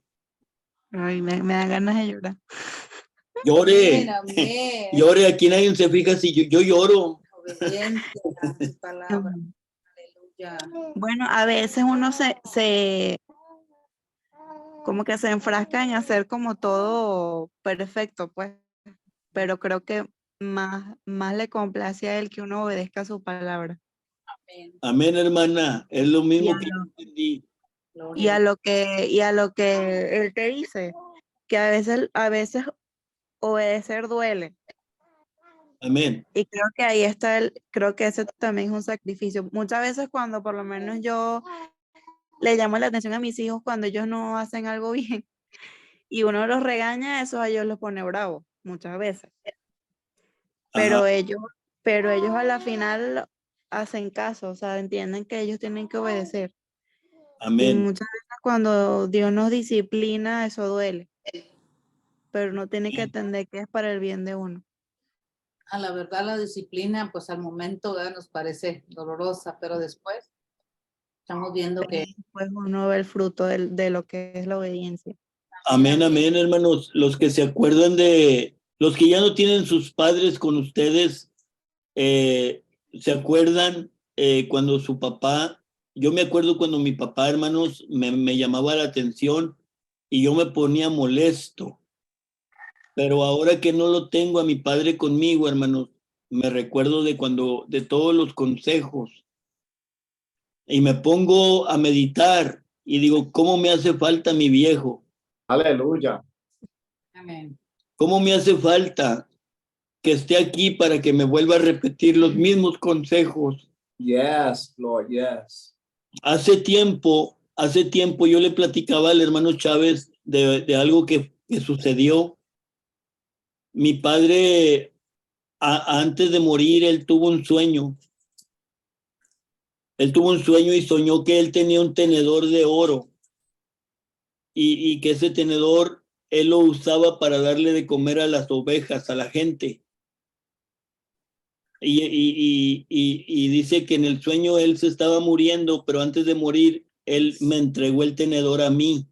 Speaker 6: Ay, me da ganas de llorar.
Speaker 1: Llore.
Speaker 9: Amén.
Speaker 1: Llore, aquí nadie se fija si yo lloro.
Speaker 9: Obediencia a su palabra. Aleluya.
Speaker 6: Bueno, a veces uno como que se enfrasca en hacer como todo perfecto, pues. Pero creo que más le complace a él que uno obedezca su palabra.
Speaker 9: Amén.
Speaker 1: Amén, hermana. Es lo mismo que yo entendí.
Speaker 6: Y a lo que él te dice, que a veces obedecer duele.
Speaker 1: Amén.
Speaker 6: Y creo que ahí está creo que ese también es un sacrificio. Muchas veces cuando por lo menos yo le llamo la atención a mis hijos cuando ellos no hacen algo bien y uno los regaña, eso a ellos los pone bravos, muchas veces. Pero ellos a la final hacen caso, o sea, entienden que ellos tienen que obedecer. Y
Speaker 1: Amén.
Speaker 6: muchas veces cuando Dios nos disciplina, eso duele. Pero uno tiene que entender que es para el bien de uno.
Speaker 9: A la verdad, la disciplina, pues al momento nos parece dolorosa, pero después estamos viendo que
Speaker 6: pues uno ve el fruto de lo que es la obediencia.
Speaker 1: Amén, amén, hermanos. Los que se acuerdan los que ya no tienen sus padres con ustedes, se acuerdan cuando su papá, yo me acuerdo cuando mi papá, hermanos, me llamaba la atención y yo me ponía molesto. Pero ahora que no lo tengo a mi padre conmigo, hermanos, me recuerdo de todos los consejos y me pongo a meditar y digo, ¿cómo me hace falta mi viejo?
Speaker 10: Aleluya.
Speaker 9: amén.
Speaker 1: ¿Cómo me hace falta que esté aquí para que me vuelva a repetir los mismos consejos?
Speaker 10: Yes, Lord, yes.
Speaker 1: Hace tiempo yo le platicaba al hermano Chávez de algo que sucedió. Mi padre, antes de morir, él tuvo un sueño. Él tuvo un sueño y soñó que él tenía un tenedor de oro y que ese tenedor él lo usaba para darle de comer a las ovejas, a la gente. Y dice que en el sueño él se estaba muriendo, pero antes de morir, él me entregó el tenedor a mí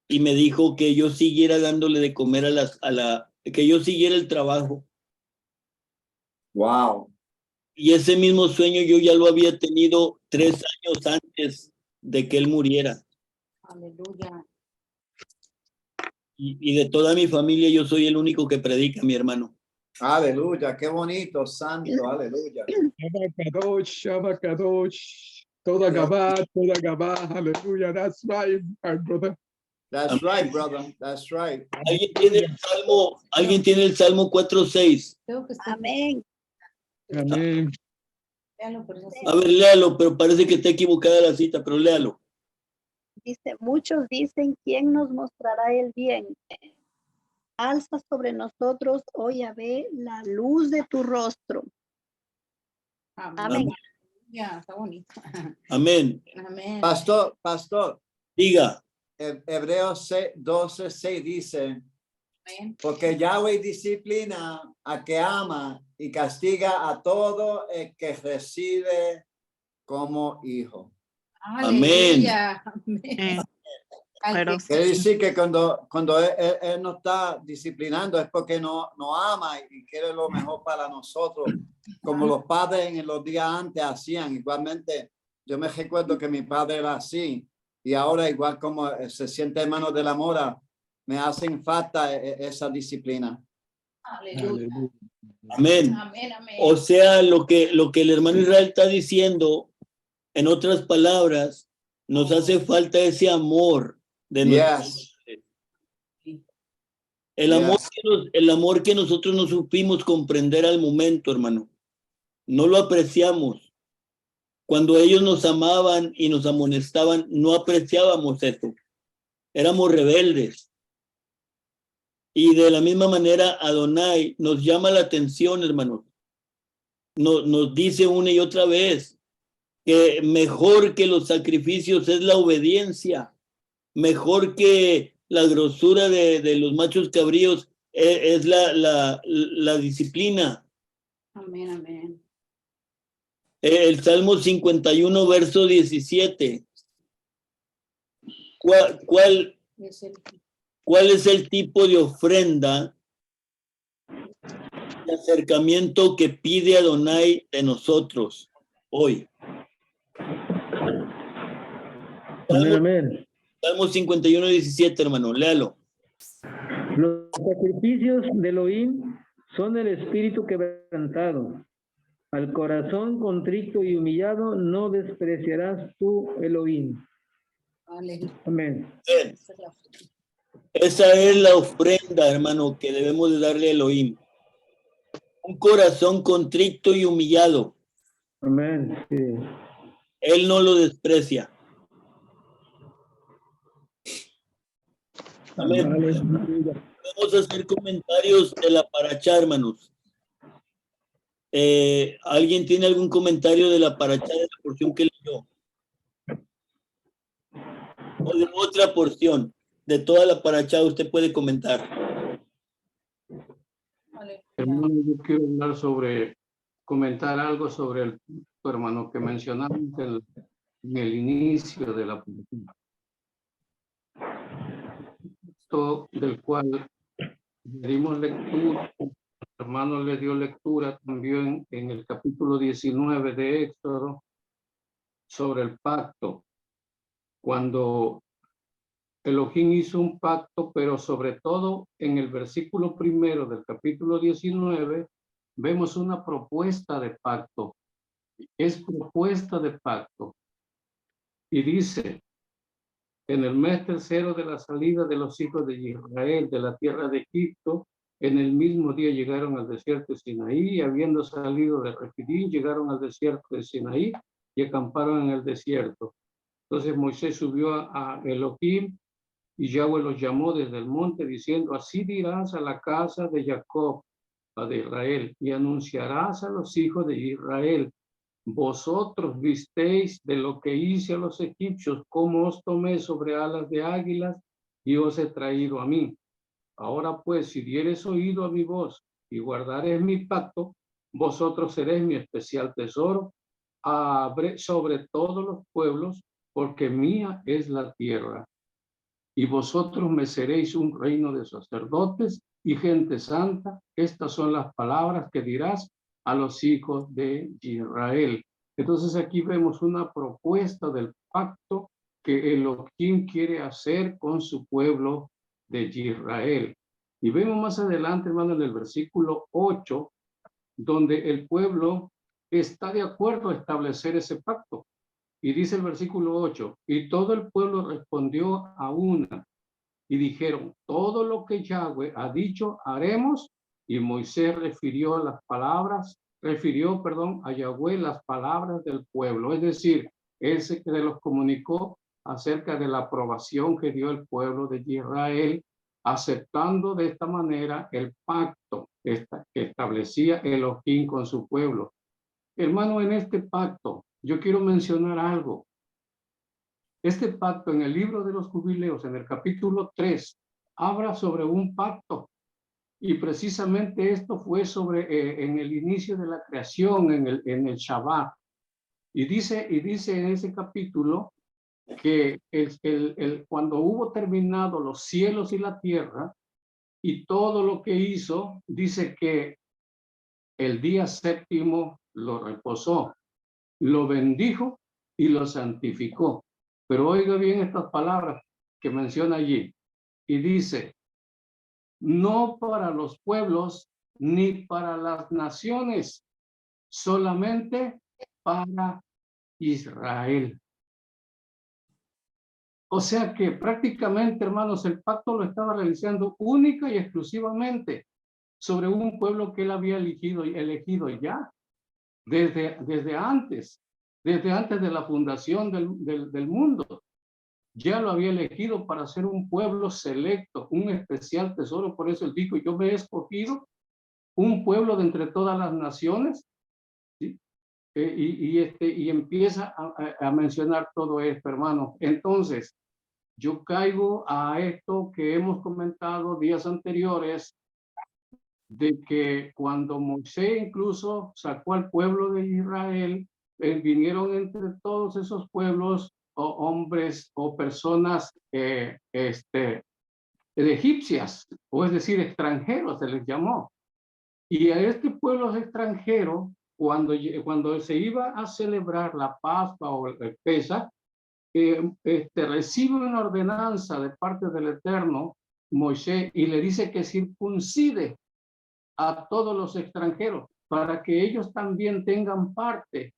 Speaker 1: y me dijo que yo siguiera dándole de comer que yo siguiera el trabajo.
Speaker 10: Wow.
Speaker 1: Y ese mismo sueño yo ya lo había tenido 3 años antes de que él muriera.
Speaker 9: Aleluya.
Speaker 1: Y de toda mi familia yo soy el único que predica, mi hermano.
Speaker 10: Aleluya, qué bonito, santo, aleluya.
Speaker 5: Abacadosh, abacadosh. Toda Gabá, aleluya. That's right, my brother.
Speaker 10: That's right, brother. That's right.
Speaker 1: ¿Alguien tiene el Salmo 4:6?
Speaker 9: Creo que está
Speaker 7: Amén.
Speaker 5: Amén.
Speaker 9: Léalo, pero es así.
Speaker 1: A ver, léalo, pero parece que está equivocada la cita, pero léalo.
Speaker 7: Dice, muchos dicen, ¿quién nos mostrará el bien? Alza sobre nosotros, oh Yahvé, la luz de tu rostro. Amén.
Speaker 9: Ya, está bonito.
Speaker 1: Amén.
Speaker 9: Amén.
Speaker 10: Pastor,
Speaker 1: Diga.
Speaker 10: Hebreos 12:6 dice,
Speaker 9: Amén.
Speaker 10: porque Yahweh disciplina a que ama y castiga a todo el que recibe como hijo.
Speaker 9: Aleluya.
Speaker 6: Eh,
Speaker 9: Al
Speaker 6: pero
Speaker 9: que-
Speaker 10: Quiere decir que cuando él nos está disciplinando es porque nos ama y quiere lo mejor para nosotros, como los padres en los días antes hacían. Igualmente, yo me recuerdo que mi padre era así y ahora igual como se siente hermano de la mora, me hacen falta esa disciplina.
Speaker 9: Aleluya.
Speaker 1: Amén.
Speaker 9: Amén, amén.
Speaker 1: O sea, lo que el hermano Israel está diciendo, en otras palabras, nos hace falta ese amor de
Speaker 10: Yes.
Speaker 1: el amor,
Speaker 10: Yes.
Speaker 1: el amor que nosotros no supimos comprender al momento, hermano. No lo apreciamos. Cuando ellos nos amaban y nos amonestaban, no apreciábamos eso. Éramos rebeldes. Y de la misma manera, Adonai nos llama la atención, hermanos. Nos dice una y otra vez que mejor que los sacrificios es la obediencia. Mejor que la grosura de los machos cabríos es la disciplina.
Speaker 9: Amén, amén.
Speaker 1: El Salmo 51, verso 17. ¿Cuál
Speaker 9: Es el-
Speaker 1: es el tipo de ofrenda de acercamiento que pide Adonai de nosotros hoy?
Speaker 2: Amén, amén.
Speaker 1: Salmo 51, 17, hermano, léalo.
Speaker 2: Los sacrificios de Elohim son el espíritu quebrantado. Al corazón contrito y humillado no despreciarás tú, Elohim.
Speaker 9: Aleluya.
Speaker 2: Amén.
Speaker 1: Bien.
Speaker 9: Esa es la ofrenda.
Speaker 1: Esa es la ofrenda, hermano, que debemos de darle a Elohim. Un corazón contrito y humillado.
Speaker 2: Amén. Sí.
Speaker 1: Él no lo desprecia. Amén.
Speaker 2: Aleluya.
Speaker 1: Vamos a hacer comentarios de la paracha, hermanos. ¿Alguien tiene algún comentario de la paracha de la porción que leyó? O de otra porción de toda la paracha usted puede comentar.
Speaker 9: Aleluya.
Speaker 8: Hermano, yo quiero hablar comentar algo sobre el punto, hermano, que mencionamos en el inicio de la película. Esto del cual dimos lectura, el hermano le dio lectura también en el capítulo 19 de Éxodo sobre el pacto. Cuando Elohim hizo un pacto, pero sobre todo en el versículo primero del capítulo 19, vemos una propuesta de pacto. Es propuesta de pacto. Y dice, en el mes tercero de la salida de los hijos de Israel de la tierra de Egipto, en el mismo día llegaron al desierto de Sinaí, y habiendo salido de Refidim, llegaron al desierto de Sinaí y acamparon en el desierto. Entonces Moisés subió a Elohim, y Yahweh los llamó desde el monte diciendo, así dirás a la casa de Jacob, a de Israel, y anunciarás a los hijos de Israel, vosotros visteis de lo que hice a los egipcios, cómo os tomé sobre alas de águilas y os he traído a mí. Ahora pues, si dieres oído a mi voz y guardaréis mi pacto, vosotros seréis mi especial tesoro sobre todos los pueblos, porque mía es la tierra. Y vosotros me seréis un reino de sacerdotes y gente santa. Estas son las palabras que dirás a los hijos de Israel. Entonces aquí vemos una propuesta del pacto que Elohim quiere hacer con su pueblo de Israel. Y vemos más adelante, hermano, en el versículo 8, donde el pueblo está de acuerdo a establecer ese pacto. Y dice el versículo 8, y todo el pueblo respondió a una, y dijeron, todo lo que Yahweh ha dicho, haremos. Y Moisés refirió a Yahweh las palabras del pueblo. Es decir, él se los comunicó acerca de la aprobación que dio el pueblo de Israel, aceptando de esta manera el pacto que establecía Elohim con su pueblo. Hermano, en este pacto, yo quiero mencionar algo. Este pacto en el libro de los jubileos, en el capítulo 3, habla sobre un pacto. Y precisamente esto fue en el inicio de la creación, en el Shabbat. Y dice en ese capítulo que cuando hubo terminado los cielos y la tierra y todo lo que hizo, dice que el día séptimo lo reposó, lo bendijo y lo santificó. Pero oiga bien estas palabras que menciona allí. Y dice, no para los pueblos ni para las naciones, solamente para Israel. O sea que prácticamente, hermanos, el pacto lo estaba realizando única y exclusivamente sobre un pueblo que él había elegido ya desde antes de la fundación del mundo. Ya lo había elegido para ser un pueblo selecto, un especial tesoro. Por eso él dijo, yo me he escogido un pueblo de entre todas las naciones, ¿sí? Y empieza a mencionar todo esto, hermano. Entonces, yo caigo a esto que hemos comentado días anteriores, de que cuando Moisés incluso sacó al pueblo de Israel, vinieron entre todos esos pueblos o hombres o personas egipcias, o es decir, extranjeros se les llamó. Y a este pueblo extranjero, cuando se iba a celebrar la Pascua o el Pesaj, recibe una ordenanza de parte del Eterno, Moisés, y le dice que circuncide a todos los extranjeros para que ellos también tengan parte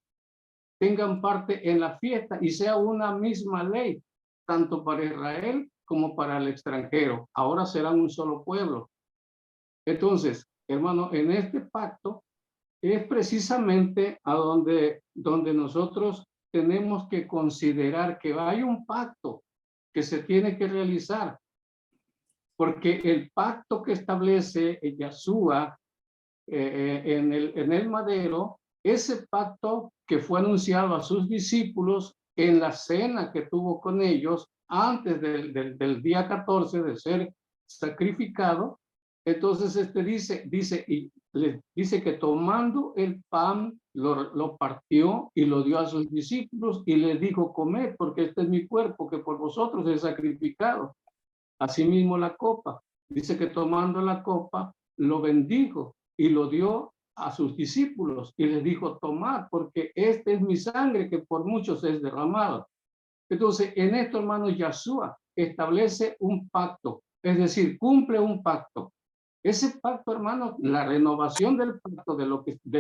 Speaker 8: en la fiesta y sea una misma ley, tanto para Israel como para el extranjero. Ahora serán un solo pueblo. Entonces, hermano, en este pacto es precisamente a donde nosotros tenemos que considerar que hay un pacto que se tiene que realizar, porque el pacto que establece Yahshua en el madero, ese pacto que fue anunciado a sus discípulos en la cena que tuvo con ellos antes del día 14 de ser sacrificado. Entonces dice que tomando el pan lo partió y lo dio a sus discípulos y les dijo, comed, porque este es mi cuerpo que por vosotros es sacrificado. Asimismo la copa, dice que tomando la copa lo bendijo y lo dio a sus discípulos y les dijo, tomad, porque esta es mi sangre que por muchos es derramada. Entonces, en esto, hermanos, Yahshua establece un pacto, es decir, cumple un pacto. Ese pacto, hermanos, la renovación del pacto de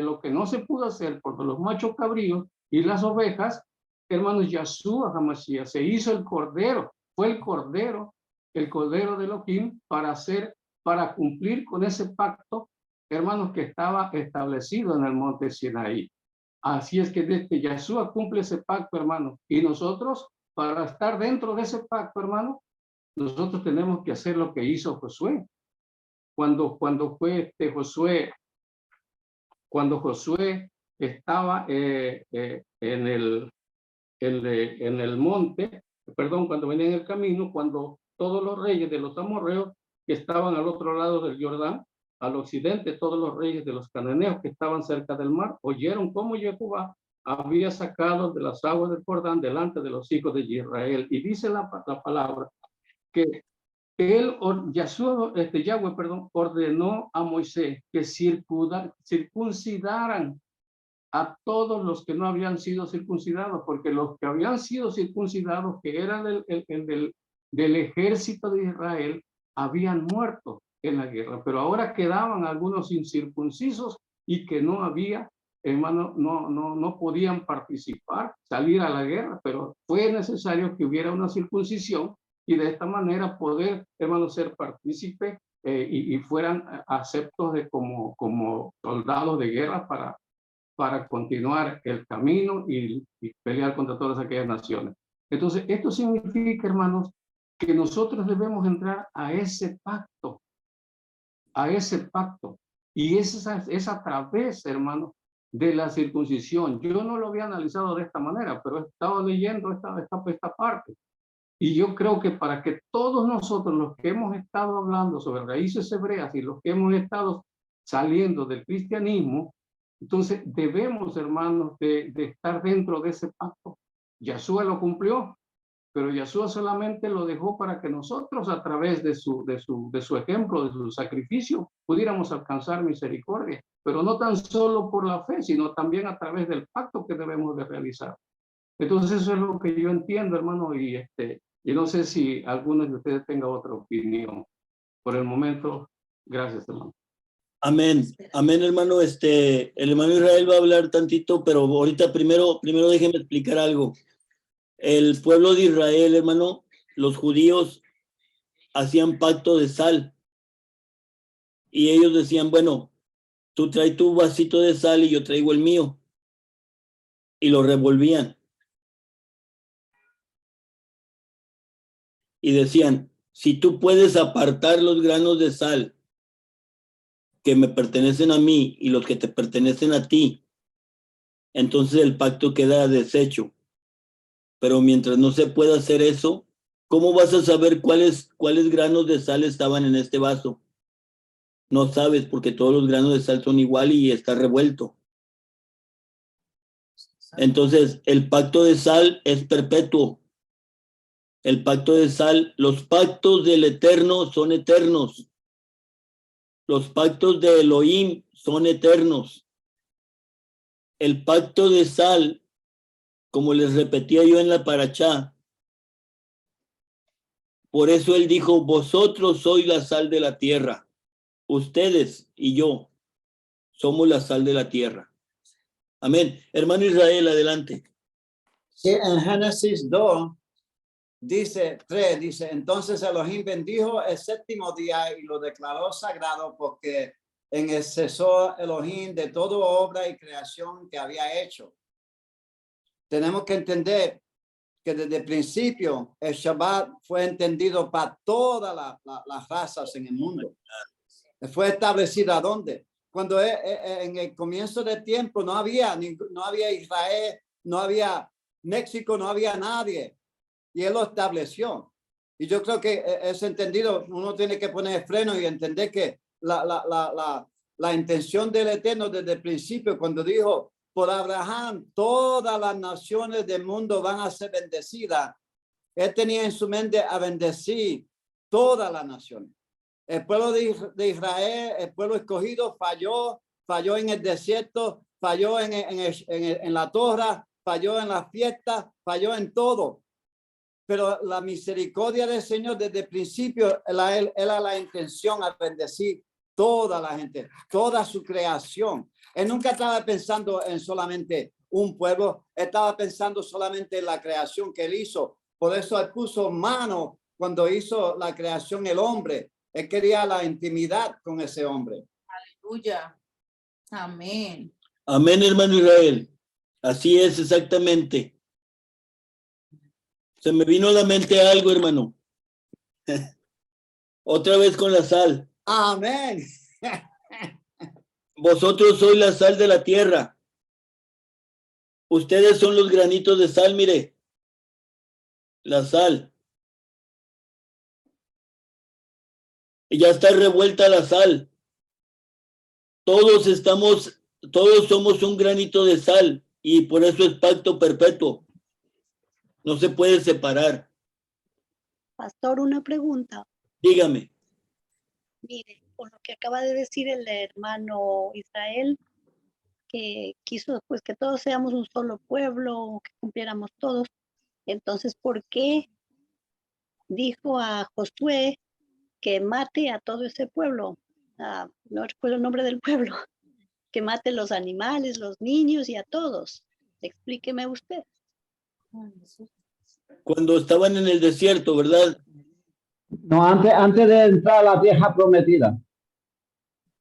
Speaker 8: lo que no se pudo hacer por los machos cabríos y las ovejas, hermanos, Yahshua Hamashiach se hizo el cordero, fue el cordero de Elohim para cumplir con ese pacto, hermanos, que estaba establecido en el monte Sinaí. Así es que desde Yahshua cumple ese pacto, hermano, y nosotros, para estar dentro de ese pacto, hermano, nosotros tenemos que hacer lo que hizo Josué. Cuando Josué estaba en el monte, cuando venía en el camino, cuando todos los reyes de los amorreos que estaban al otro lado del Jordán, al occidente, todos los reyes de los cananeos que estaban cerca del mar, oyeron cómo Jehová había sacado de las aguas del Jordán delante de los hijos de Israel. Y dice la palabra que Yahweh, ordenó a Moisés que circuncidaran a todos los que no habían sido circuncidados, porque los que habían sido circuncidados, que eran del ejército de Israel, habían muerto en la guerra, pero ahora quedaban algunos incircuncisos y que no había, hermano, no podían participar, salir a la guerra, pero fue necesario que hubiera una circuncisión y de esta manera poder, hermano, ser partícipe y fueran aceptos como soldados de guerra para continuar el camino y pelear contra todas aquellas naciones. Entonces, esto significa, hermanos, que nosotros debemos entrar a ese pacto, y es a través, hermano, de la circuncisión. Yo no lo había analizado de esta manera, pero he estado leyendo esta parte. Y yo creo que para que todos nosotros, los que hemos estado hablando sobre raíces hebreas y los que hemos estado saliendo del cristianismo, Entonces debemos, hermanos, de estar dentro de ese pacto. Yahshua lo cumplió, pero Yahshua solamente lo dejó para que nosotros, a través de su ejemplo, de su sacrificio, pudiéramos alcanzar misericordia, pero no tan solo por la fe, sino también a través del pacto que debemos de realizar. Entonces eso es lo que yo entiendo, hermano, y no sé si alguno de ustedes tenga otra opinión. Por el momento, gracias, hermano.
Speaker 1: Amén, amén, hermano. El hermano Israel va a hablar tantito, pero ahorita primero déjeme explicar algo. El pueblo de Israel, hermano, los judíos hacían pacto de sal y ellos decían, bueno, tú traes tu vasito de sal y yo traigo el mío, y lo revolvían y decían, si tú puedes apartar los granos de sal que me pertenecen a mí y los que te pertenecen a ti, entonces el pacto queda deshecho. Pero mientras no se pueda hacer eso, ¿cómo vas a saber cuáles granos de sal estaban en este vaso? No sabes, porque todos los granos de sal son igual y está revuelto. Entonces, el pacto de sal es perpetuo. El pacto de sal, los pactos del Eterno son eternos. Los pactos de Elohim son eternos. El pacto de sal, como les repetía yo en la parachá, por eso él dijo, vosotros sois la sal de la tierra. Ustedes y yo somos la sal de la tierra. Amén. Hermano Israel, adelante.
Speaker 10: Sí, en Génesis 2, dice, entonces Elohim bendijo el séptimo día y lo declaró sagrado porque en él cesó Elohim de toda obra y creación que había hecho. Tenemos que entender que desde el principio el Shabbat fue entendido para todas las razas en el mundo. Fue establecido ¿dónde? Cuando en el comienzo del tiempo no había Israel, no había México, no había nadie. Y él lo estableció. Y yo creo que es entendido, uno tiene que poner freno y entender que la intención del Eterno desde el principio, cuando dijo, por Abraham, todas las naciones del mundo van a ser bendecidas. Él tenía en su mente a bendecir todas las naciones. El pueblo de Israel, el pueblo escogido, falló en el desierto, falló en la Torah, falló en las fiestas, falló en todo. Pero la misericordia del Señor desde el principio era la intención a bendecir toda la gente, toda su creación. Él nunca estaba pensando en solamente un pueblo, estaba pensando solamente en la creación que él hizo. Por eso él puso mano cuando hizo la creación el hombre. Él quería la intimidad con ese hombre.
Speaker 9: Aleluya. Amén.
Speaker 1: Amén, hermano Israel. Así es exactamente. Se me vino a la mente algo, hermano. Otra vez con la sal.
Speaker 10: Amén.
Speaker 1: Vosotros sois la sal de la tierra. Ustedes son los granitos de sal, mire. La sal. Y ya está revuelta la sal. Todos somos un granito de sal y por eso es pacto perpetuo. No se puede separar.
Speaker 7: Pastor, una pregunta.
Speaker 1: Dígame.
Speaker 7: Mire, por lo que acaba de decir el hermano Israel, que quiso pues que todos seamos un solo pueblo, que cumpliéramos todos. Entonces, ¿por qué dijo a Josué que mate a todo ese pueblo? No recuerdo el nombre del pueblo. Que mate los animales, los niños y a todos. Explíqueme usted.
Speaker 1: Cuando estaban en el desierto, ¿verdad?
Speaker 11: No, antes de entrar a la tierra prometida.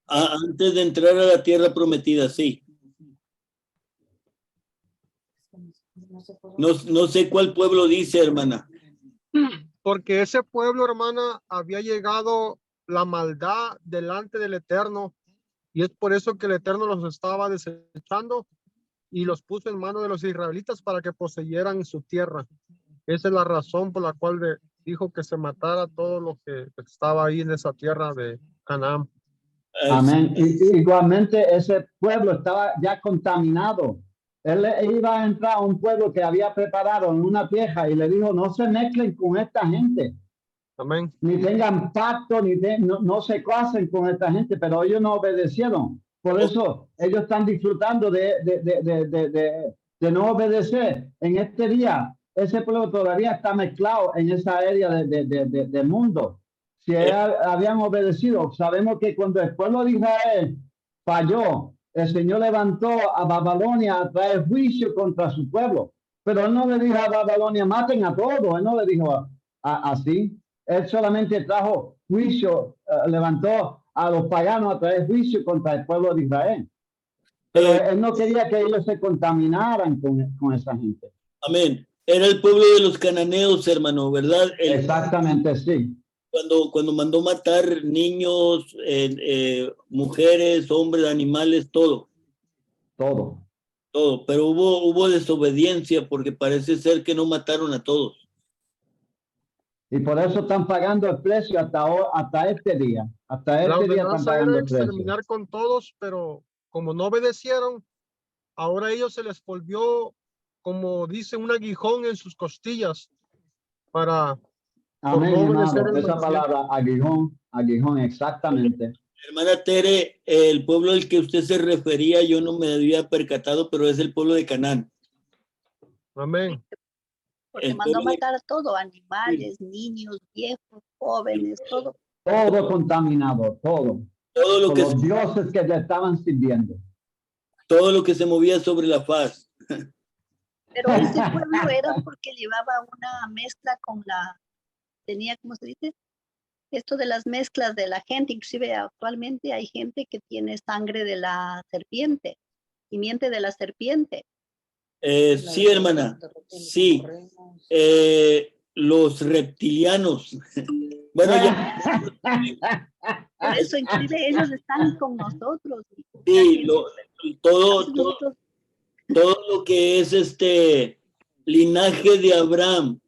Speaker 1: Antes de entrar a la tierra prometida, sí. No sé cuál pueblo dice, hermana.
Speaker 3: Porque ese pueblo, hermana, había llegado la maldad delante del Eterno, y es por eso que el Eterno los estaba desechando y los puso en manos de los israelitas para que poseyeran su tierra. Esa es la razón por la cual dijo que se matara todo lo que estaba ahí en esa tierra de Canaán.
Speaker 11: Amén. Igualmente ese pueblo estaba ya contaminado. Él iba a entrar a un pueblo que había preparado en una vieja y le dijo, no se mezclen con esta gente.
Speaker 3: Amén.
Speaker 11: Ni tengan pacto, no se casen con esta gente, pero ellos no obedecieron. Por eso ellos están disfrutando de no obedecer. En este día, ese pueblo todavía está mezclado en esa área del mundo. Si habían obedecido, sabemos que cuando el pueblo de Israel falló, el Señor levantó a Babilonia a traer juicio contra su pueblo. Pero él no le dijo a Babilonia, maten a todos. Él no le dijo así. Él solamente trajo juicio, levantó a los paganos a traer juicio contra el pueblo de Israel. Pero él no quería que ellos se contaminaran con esa gente.
Speaker 1: Amén. Era el pueblo de los cananeos, hermano, ¿verdad?
Speaker 11: Exactamente, sí.
Speaker 1: Cuando mandó matar niños, mujeres, hombres, animales, todo.
Speaker 11: Todo.
Speaker 1: Todo. Pero hubo desobediencia porque parece ser que no mataron a todos.
Speaker 11: Y por eso están pagando el precio hasta este día. Hasta
Speaker 3: La
Speaker 11: este día están
Speaker 3: ordenanza
Speaker 11: pagando
Speaker 3: era
Speaker 11: el precio.
Speaker 3: exterminar con todos, pero como no obedecieron, ahora ellos se les volvió, como dice, un aguijón en sus costillas para
Speaker 11: Amén,
Speaker 3: no obedecer
Speaker 11: hermano.
Speaker 3: el
Speaker 11: Esa
Speaker 3: mandamiento.
Speaker 11: palabra, aguijón, exactamente.
Speaker 1: Hermana Tere, el pueblo al que usted se refería, yo no me había percatado, pero es el pueblo de Canaán.
Speaker 3: Amén.
Speaker 7: Porque mandó a matar a todo, animales, niños, viejos, jóvenes, todo.
Speaker 11: Todo contaminado, todo.
Speaker 1: Todo lo
Speaker 11: por
Speaker 1: que
Speaker 11: los dioses que le estaban sirviendo.
Speaker 1: Todo lo que se movía sobre la faz.
Speaker 7: Pero ese pueblo era porque llevaba una mezcla con tenía, ¿cómo se dice? Esto de las mezclas de la gente, inclusive actualmente hay gente que tiene sangre de la serpiente, simiente de la serpiente.
Speaker 1: Sí, hermana, sí. Los reptilianos. Bueno, ya.
Speaker 7: Por eso, inclusive ellos están con nosotros.
Speaker 1: Sí, todo lo que es linaje de Abraham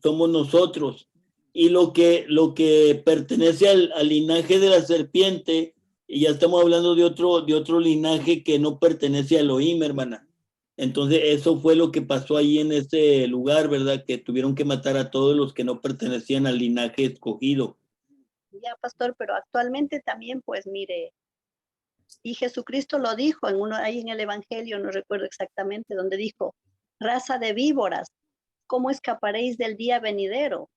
Speaker 1: somos nosotros. Y lo que pertenece al linaje de la serpiente, y ya estamos hablando de otro linaje que no pertenece a Elohim, hermana. Entonces, eso fue lo que pasó ahí en ese lugar, ¿verdad? Que tuvieron que matar a todos los que no pertenecían al linaje escogido.
Speaker 7: Ya, pastor, pero actualmente también, pues mire, y Jesucristo lo dijo ahí en el Evangelio, no recuerdo exactamente, donde dijo, raza de víboras, ¿cómo escaparéis del día venidero?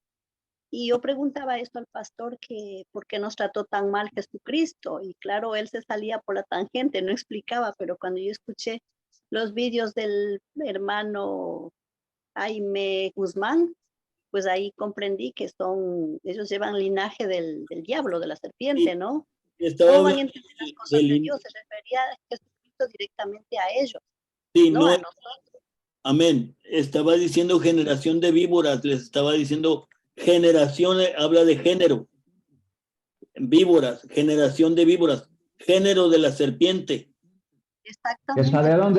Speaker 7: Y yo preguntaba esto al pastor que por qué nos trató tan mal Jesucristo. Y claro, él se salía por la tangente, no explicaba, pero cuando yo escuché los vídeos del hermano Jaime Guzmán, pues ahí comprendí que ellos llevan linaje del diablo, de la serpiente, ¿no? ¿Cómo van a entender las cosas de Dios? Se refería a Jesucristo directamente a ellos,
Speaker 1: sí,
Speaker 7: no a nosotros.
Speaker 1: Amén. Estaba diciendo generación de víboras, les estaba diciendo generación, habla de género. Víboras, generación de víboras, género de la serpiente.
Speaker 11: Que salieron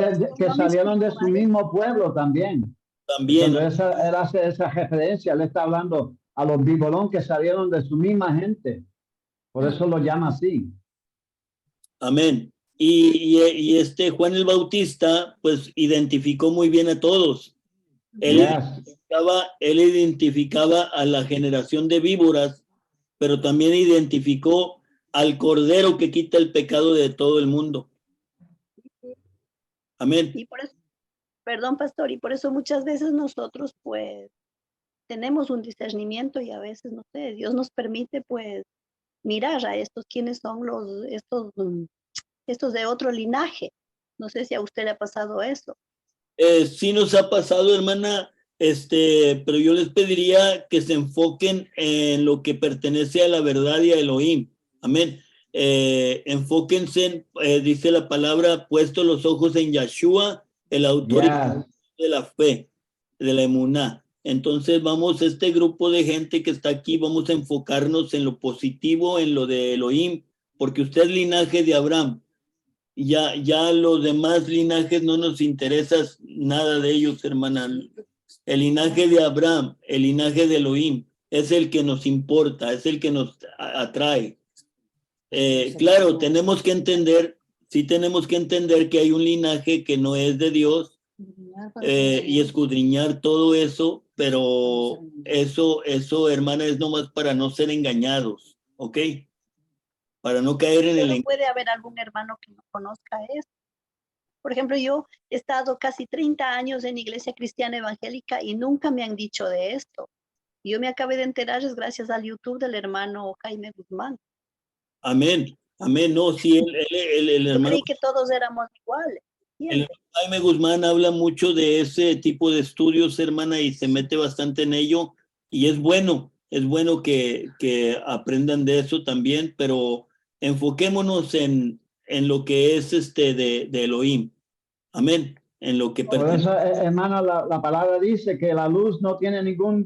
Speaker 11: de su mismo pueblo también.
Speaker 1: También.
Speaker 11: Cuando él hace esa referencia, él está hablando a los bibolón que salieron de su misma gente. Por eso lo llama así.
Speaker 1: Amén. Y Juan el Bautista, pues identificó muy bien a todos. Él identificaba a la generación de víboras, pero también identificó al Cordero que quita el pecado de todo el mundo. Amén.
Speaker 7: Y por eso, perdón, pastor, y por eso muchas veces nosotros, pues, tenemos un discernimiento y a veces, no sé, Dios nos permite, pues, mirar a quiénes son estos de otro linaje. No sé si a usted le ha pasado eso.
Speaker 1: Sí nos ha pasado, hermana, pero yo les pediría que se enfoquen en lo que pertenece a la verdad y a Elohim. Amén. Enfóquense, dice la palabra, puesto los ojos en Yeshua, el autor de la fe, de la emuná. Entonces vamos, este grupo de gente que está aquí, vamos a enfocarnos en lo positivo, en lo de Elohim, porque usted es linaje de Abraham. Ya los demás linajes no nos interesa nada de ellos, hermana. El linaje de Abraham, el linaje de Elohim, es el que nos importa, es el que nos atrae. Claro, tenemos que entender, sí tenemos que entender que hay un linaje que no es de Dios y escudriñar todo eso, pero eso, hermana, es nomás para no ser engañados, ¿ok? Para no caer en el
Speaker 7: Pero puede haber algún hermano que no conozca esto. Por ejemplo, yo he estado casi 30 años en Iglesia Cristiana Evangélica y nunca me han dicho de esto. Yo me acabé de enterar es gracias al YouTube del hermano Jaime Guzmán.
Speaker 1: Amén, amén, no, sí, el
Speaker 7: Yo
Speaker 1: hermano,
Speaker 7: creí que todos éramos iguales.
Speaker 1: el
Speaker 7: ¿Entiendes?
Speaker 1: hermano Jaime Guzmán habla mucho de ese tipo de estudios, hermana, y se mete bastante en ello, y es bueno que aprendan de eso también, pero enfoquémonos en lo que es de Elohim, amén, en lo que
Speaker 11: Por
Speaker 1: pertenece.
Speaker 11: eso, hermano, la palabra dice que la luz no tiene ningún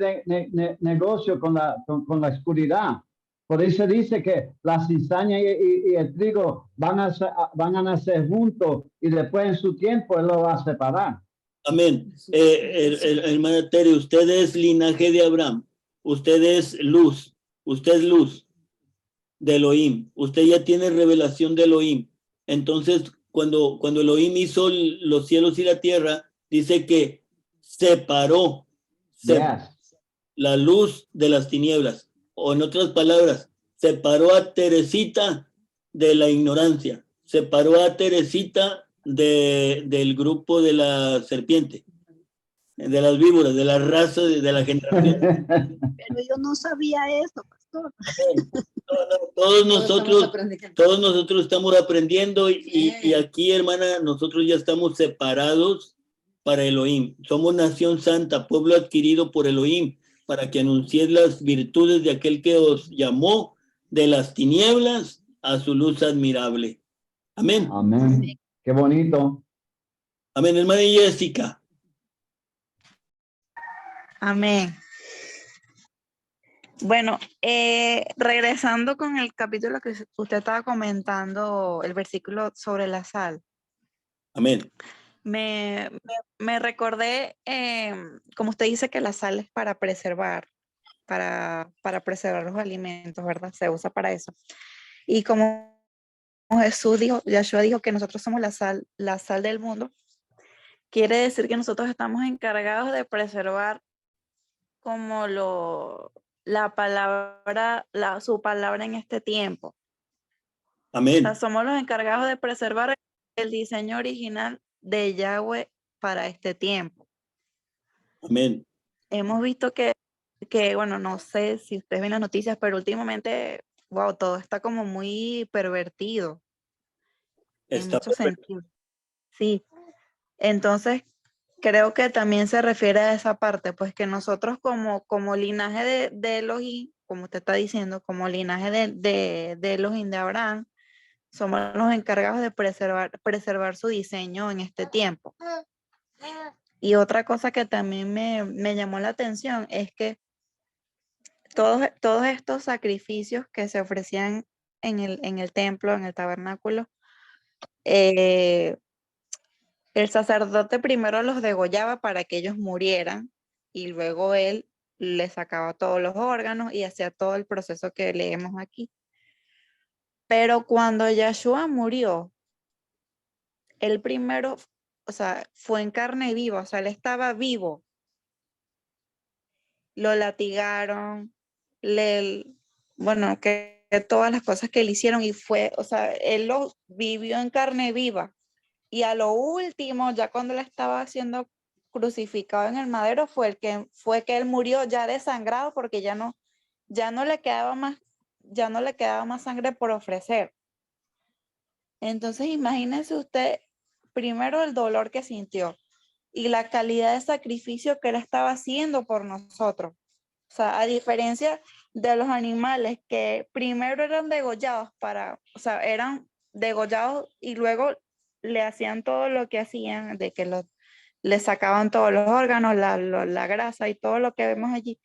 Speaker 11: negocio con con la oscuridad. Por eso dice que la cizaña y el trigo van a nacer juntos y después en su tiempo él lo va a separar.
Speaker 1: Amén. Hermana Tere, usted es linaje de Abraham, usted es luz de Elohim, usted ya tiene revelación de Elohim. Entonces, cuando Elohim hizo los cielos y la tierra, dice que separó
Speaker 11: Yes.
Speaker 1: la luz de las tinieblas, o en otras palabras, separó a Teresita de la ignorancia, separó a Teresita del grupo de la serpiente, de las víboras, de la raza, de la generación.
Speaker 7: Pero yo no sabía eso, pastor.
Speaker 1: Todos nosotros estamos aprendiendo y aquí, hermana, nosotros ya estamos separados para Elohim. Somos nación santa, pueblo adquirido por Elohim, para que anunciéis las virtudes de aquel que os llamó de las tinieblas a su luz admirable. Amén.
Speaker 11: Amén. Qué bonito.
Speaker 1: Amén, hermana Jessica.
Speaker 6: Amén. Bueno, regresando con el capítulo que usted estaba comentando, el versículo sobre la sal.
Speaker 1: Amén.
Speaker 6: Me recordé, como usted dice que la sal es para preservar, para preservar los alimentos, ¿verdad? Se usa para eso. Y como Yahshua dijo que nosotros somos la sal del mundo, quiere decir que nosotros estamos encargados de preservar como su palabra en este tiempo.
Speaker 1: Amén.
Speaker 6: O sea, somos los encargados de preservar el diseño original de Yahweh para este tiempo.
Speaker 1: Amén.
Speaker 6: Hemos visto que bueno, no sé si ustedes ven las noticias, pero últimamente, wow, todo está como muy pervertido en muchos sentidos. Sí. Entonces, creo que también se refiere a esa parte, pues que nosotros como linaje de Elohim, como usted está diciendo, como linaje de Elohim de Abraham, somos los encargados de preservar su diseño en este tiempo. Y otra cosa que también me llamó la atención es que todos estos sacrificios que se ofrecían en el templo, en el tabernáculo, el sacerdote primero los degollaba para que ellos murieran y luego él les sacaba todos los órganos y hacía todo el proceso que leemos aquí. Pero cuando Yahshua murió, él primero, o sea, fue en carne viva, o sea, él estaba vivo. Lo latigaron, bueno, que todas las cosas que le hicieron y fue, o sea, él lo vivió en carne viva. Y a lo último, ya cuando él estaba siendo crucificado en el madero, fue que él murió ya desangrado porque ya no le quedaba más sangre por ofrecer. Entonces, imagínense usted, primero el dolor que sintió y la calidad de sacrificio que él estaba haciendo por nosotros. O sea, a diferencia de los animales que primero eran degollados eran degollados y luego le hacían todo lo que hacían, de que le sacaban todos los órganos, la grasa y todo lo que vemos allí.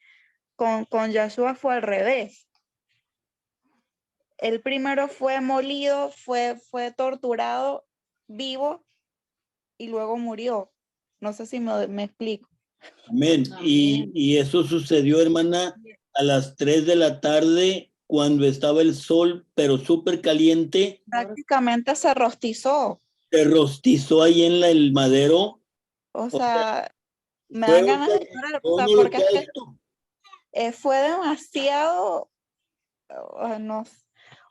Speaker 6: Con Yahshua fue al revés. Él primero fue molido, fue torturado vivo y luego murió. No sé si me explico.
Speaker 1: Amén. Y eso sucedió, hermana, a las 3 de la tarde cuando estaba el sol, pero súper caliente,
Speaker 6: Prácticamente se rostizó.
Speaker 1: se rostizó ahí en el madero.
Speaker 6: O sea, me
Speaker 1: fue
Speaker 6: dan ganas de llorar, o sea,
Speaker 1: un
Speaker 6: porque es que
Speaker 1: holocausto.
Speaker 6: fue demasiado, no,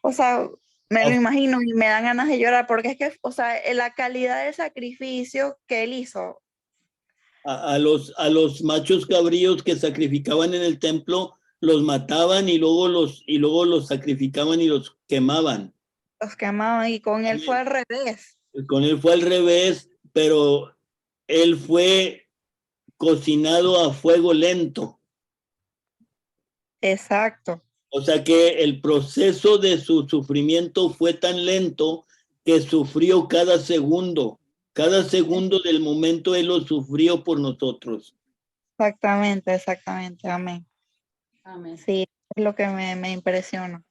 Speaker 6: o sea, me lo imagino y me dan ganas de llorar, porque es que, o sea, la calidad del sacrificio que él hizo.
Speaker 1: A los machos cabríos que sacrificaban en el templo, los mataban y luego los sacrificaban y los quemaban.
Speaker 6: Los quemaban y con él fue al revés.
Speaker 1: Con él fue al revés, pero él fue cocinado a fuego lento.
Speaker 6: Exacto.
Speaker 1: O sea que el proceso de su sufrimiento fue tan lento que sufrió cada segundo del momento él lo sufrió por nosotros.
Speaker 6: Exactamente, amén.
Speaker 9: Amén.
Speaker 6: Sí, es lo que me impresiona.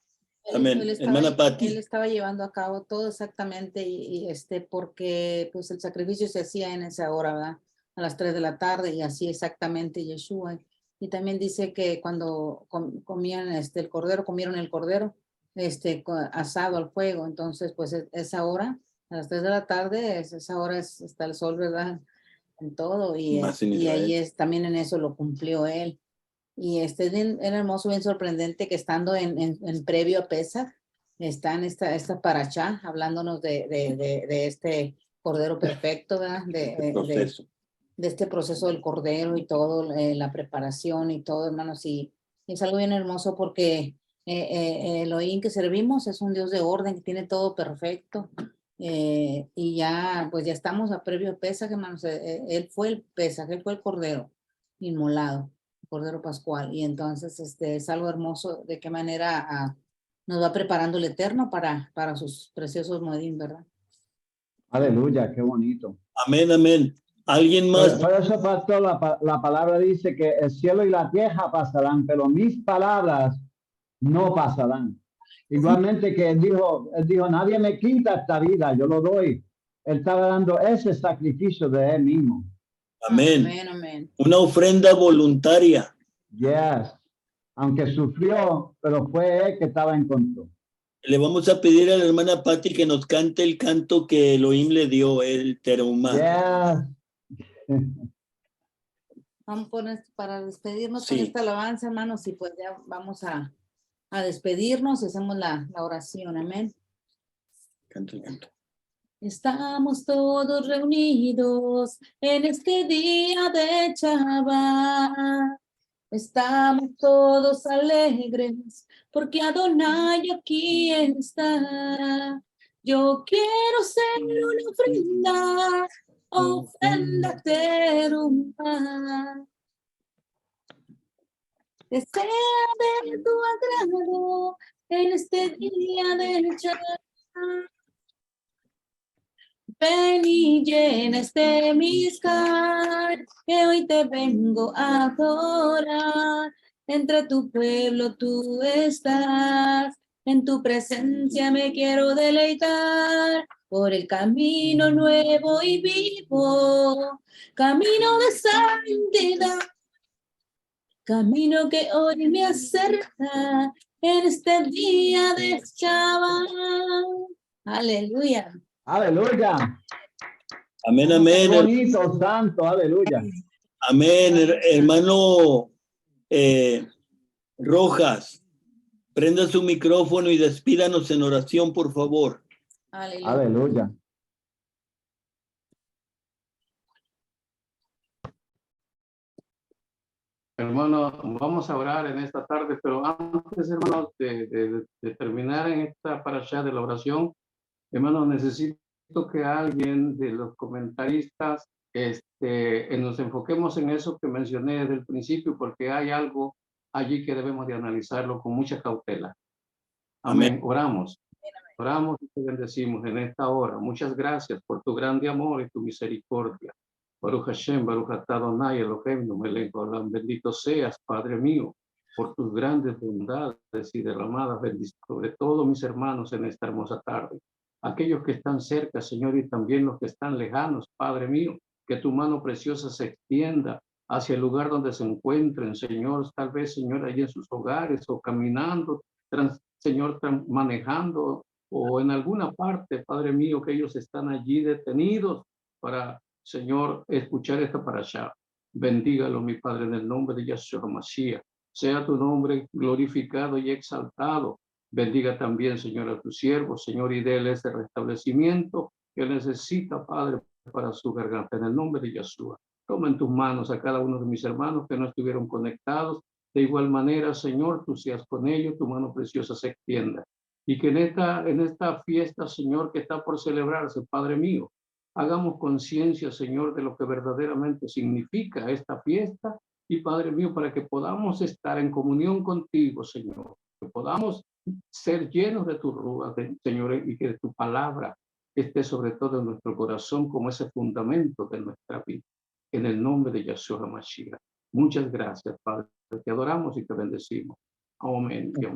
Speaker 1: Amén. Hermana Patti.
Speaker 9: Él estaba llevando a cabo todo exactamente y porque pues el sacrificio se hacía en esa hora, ¿verdad? A las 3 de la tarde y así exactamente Yeshua. Y también dice que cuando comían el cordero, comieron el cordero asado al fuego. Entonces, pues esa hora, a las 3 de la tarde, esa hora está el sol, ¿verdad? En todo. Y ahí también en eso lo cumplió él. Y es bien hermoso, bien sorprendente que estando en previo a Pesach, está en esta parachá, hablándonos de este cordero perfecto, ¿verdad? De este proceso del cordero y todo, la preparación y todo, hermanos. Y es algo bien hermoso porque Elohim que servimos es un Dios de orden, que tiene todo perfecto. Y ya, pues ya estamos a previo a Pesach, hermanos. Él fue el Pesach, él fue el cordero inmolado. Cordero Pascual, y entonces es algo hermoso de qué manera nos va preparando el Eterno para sus preciosos moedín, ¿verdad?
Speaker 11: Aleluya, qué bonito.
Speaker 1: Amén, amén. ¿Alguien más?
Speaker 11: Por eso, pastor, la palabra dice que el cielo y la tierra pasarán, pero mis palabras no pasarán. Igualmente que él dijo, nadie me quita esta vida, yo lo doy. Él estaba dando ese sacrificio de él mismo.
Speaker 1: Amén.
Speaker 9: Amén, amén.
Speaker 1: Una ofrenda voluntaria.
Speaker 11: Yes. Aunque sufrió, pero fue él que estaba en control.
Speaker 1: Le vamos a pedir a la hermana Patti que nos cante el canto que Elohim le dio, el Terumá.
Speaker 11: Yes.
Speaker 9: Vamos para despedirnos
Speaker 1: Sí.
Speaker 9: con esta alabanza, hermanos, y pues ya vamos a despedirnos y hacemos la oración, amén.
Speaker 1: Canto el canto.
Speaker 9: Estamos todos reunidos en este día de Shabbat. Estamos todos alegres porque Adonai aquí está. Yo quiero ser una ofrenda terumá. Que sea de tu agrado en este día de Shabbat. Ven y llena este Mizcar, que hoy te vengo a adorar. Entre tu pueblo tú estás, en tu presencia me quiero deleitar. Por el camino nuevo y vivo, camino de santidad. Camino que hoy me acerca en este día de Shabbat. Aleluya.
Speaker 11: Aleluya.
Speaker 1: Amén, amén.
Speaker 11: Qué bonito, santo, aleluya.
Speaker 1: Amén, hermano Rojas. Prenda su micrófono y despídanos en oración, por favor.
Speaker 9: Aleluya.
Speaker 11: Aleluya.
Speaker 8: Hermano, vamos a orar en esta tarde, pero antes, hermanos, de terminar en esta parashá de la oración, hermano, necesito que alguien de los comentaristas nos enfoquemos en eso que mencioné desde el principio, porque hay algo allí que debemos de analizarlo con mucha cautela. Amén. Oramos. Oramos y te bendecimos en esta hora. Muchas gracias por tu grande amor y tu misericordia. Baruch Hashem, Baruch atah Adonai Eloheinu melech haolam. Bendito seas, Padre mío, por tus grandes bondades y derramadas bendiciones sobre todos mis hermanos en esta hermosa tarde. Aquellos que están cerca, Señor, y también los que están lejanos, Padre mío, que tu mano preciosa se extienda hacia el lugar donde se encuentren, Señor, tal vez, Señor, allí en sus hogares o caminando, Señor, manejando o en alguna parte, Padre mío, que ellos están allí detenidos para, Señor, escuchar esta parasha. Bendígalo, mi Padre, en el nombre de Yahshua Mashiach. Sea tu nombre glorificado y exaltado. Bendiga también, Señor, a tu siervo, Señor, y déle ese restablecimiento que necesita, Padre, para su garganta. En el nombre de Yahshua. Toma en tus manos a cada uno de mis hermanos que no estuvieron conectados. De igual manera, Señor, tú seas con ellos, tu mano preciosa se extienda. Y que en esta fiesta, Señor, que está por celebrarse, Padre mío, hagamos conciencia, Señor, de lo que verdaderamente significa esta fiesta. Y Padre mío, para que podamos estar en comunión contigo, Señor, que podamos ser llenos de tu ruach, Señor, y que tu palabra esté sobre todo en nuestro corazón como ese fundamento de nuestra vida. En el nombre de Yahshua Mashiach. Muchas gracias, Padre. Te adoramos y te bendecimos. Amén y amén.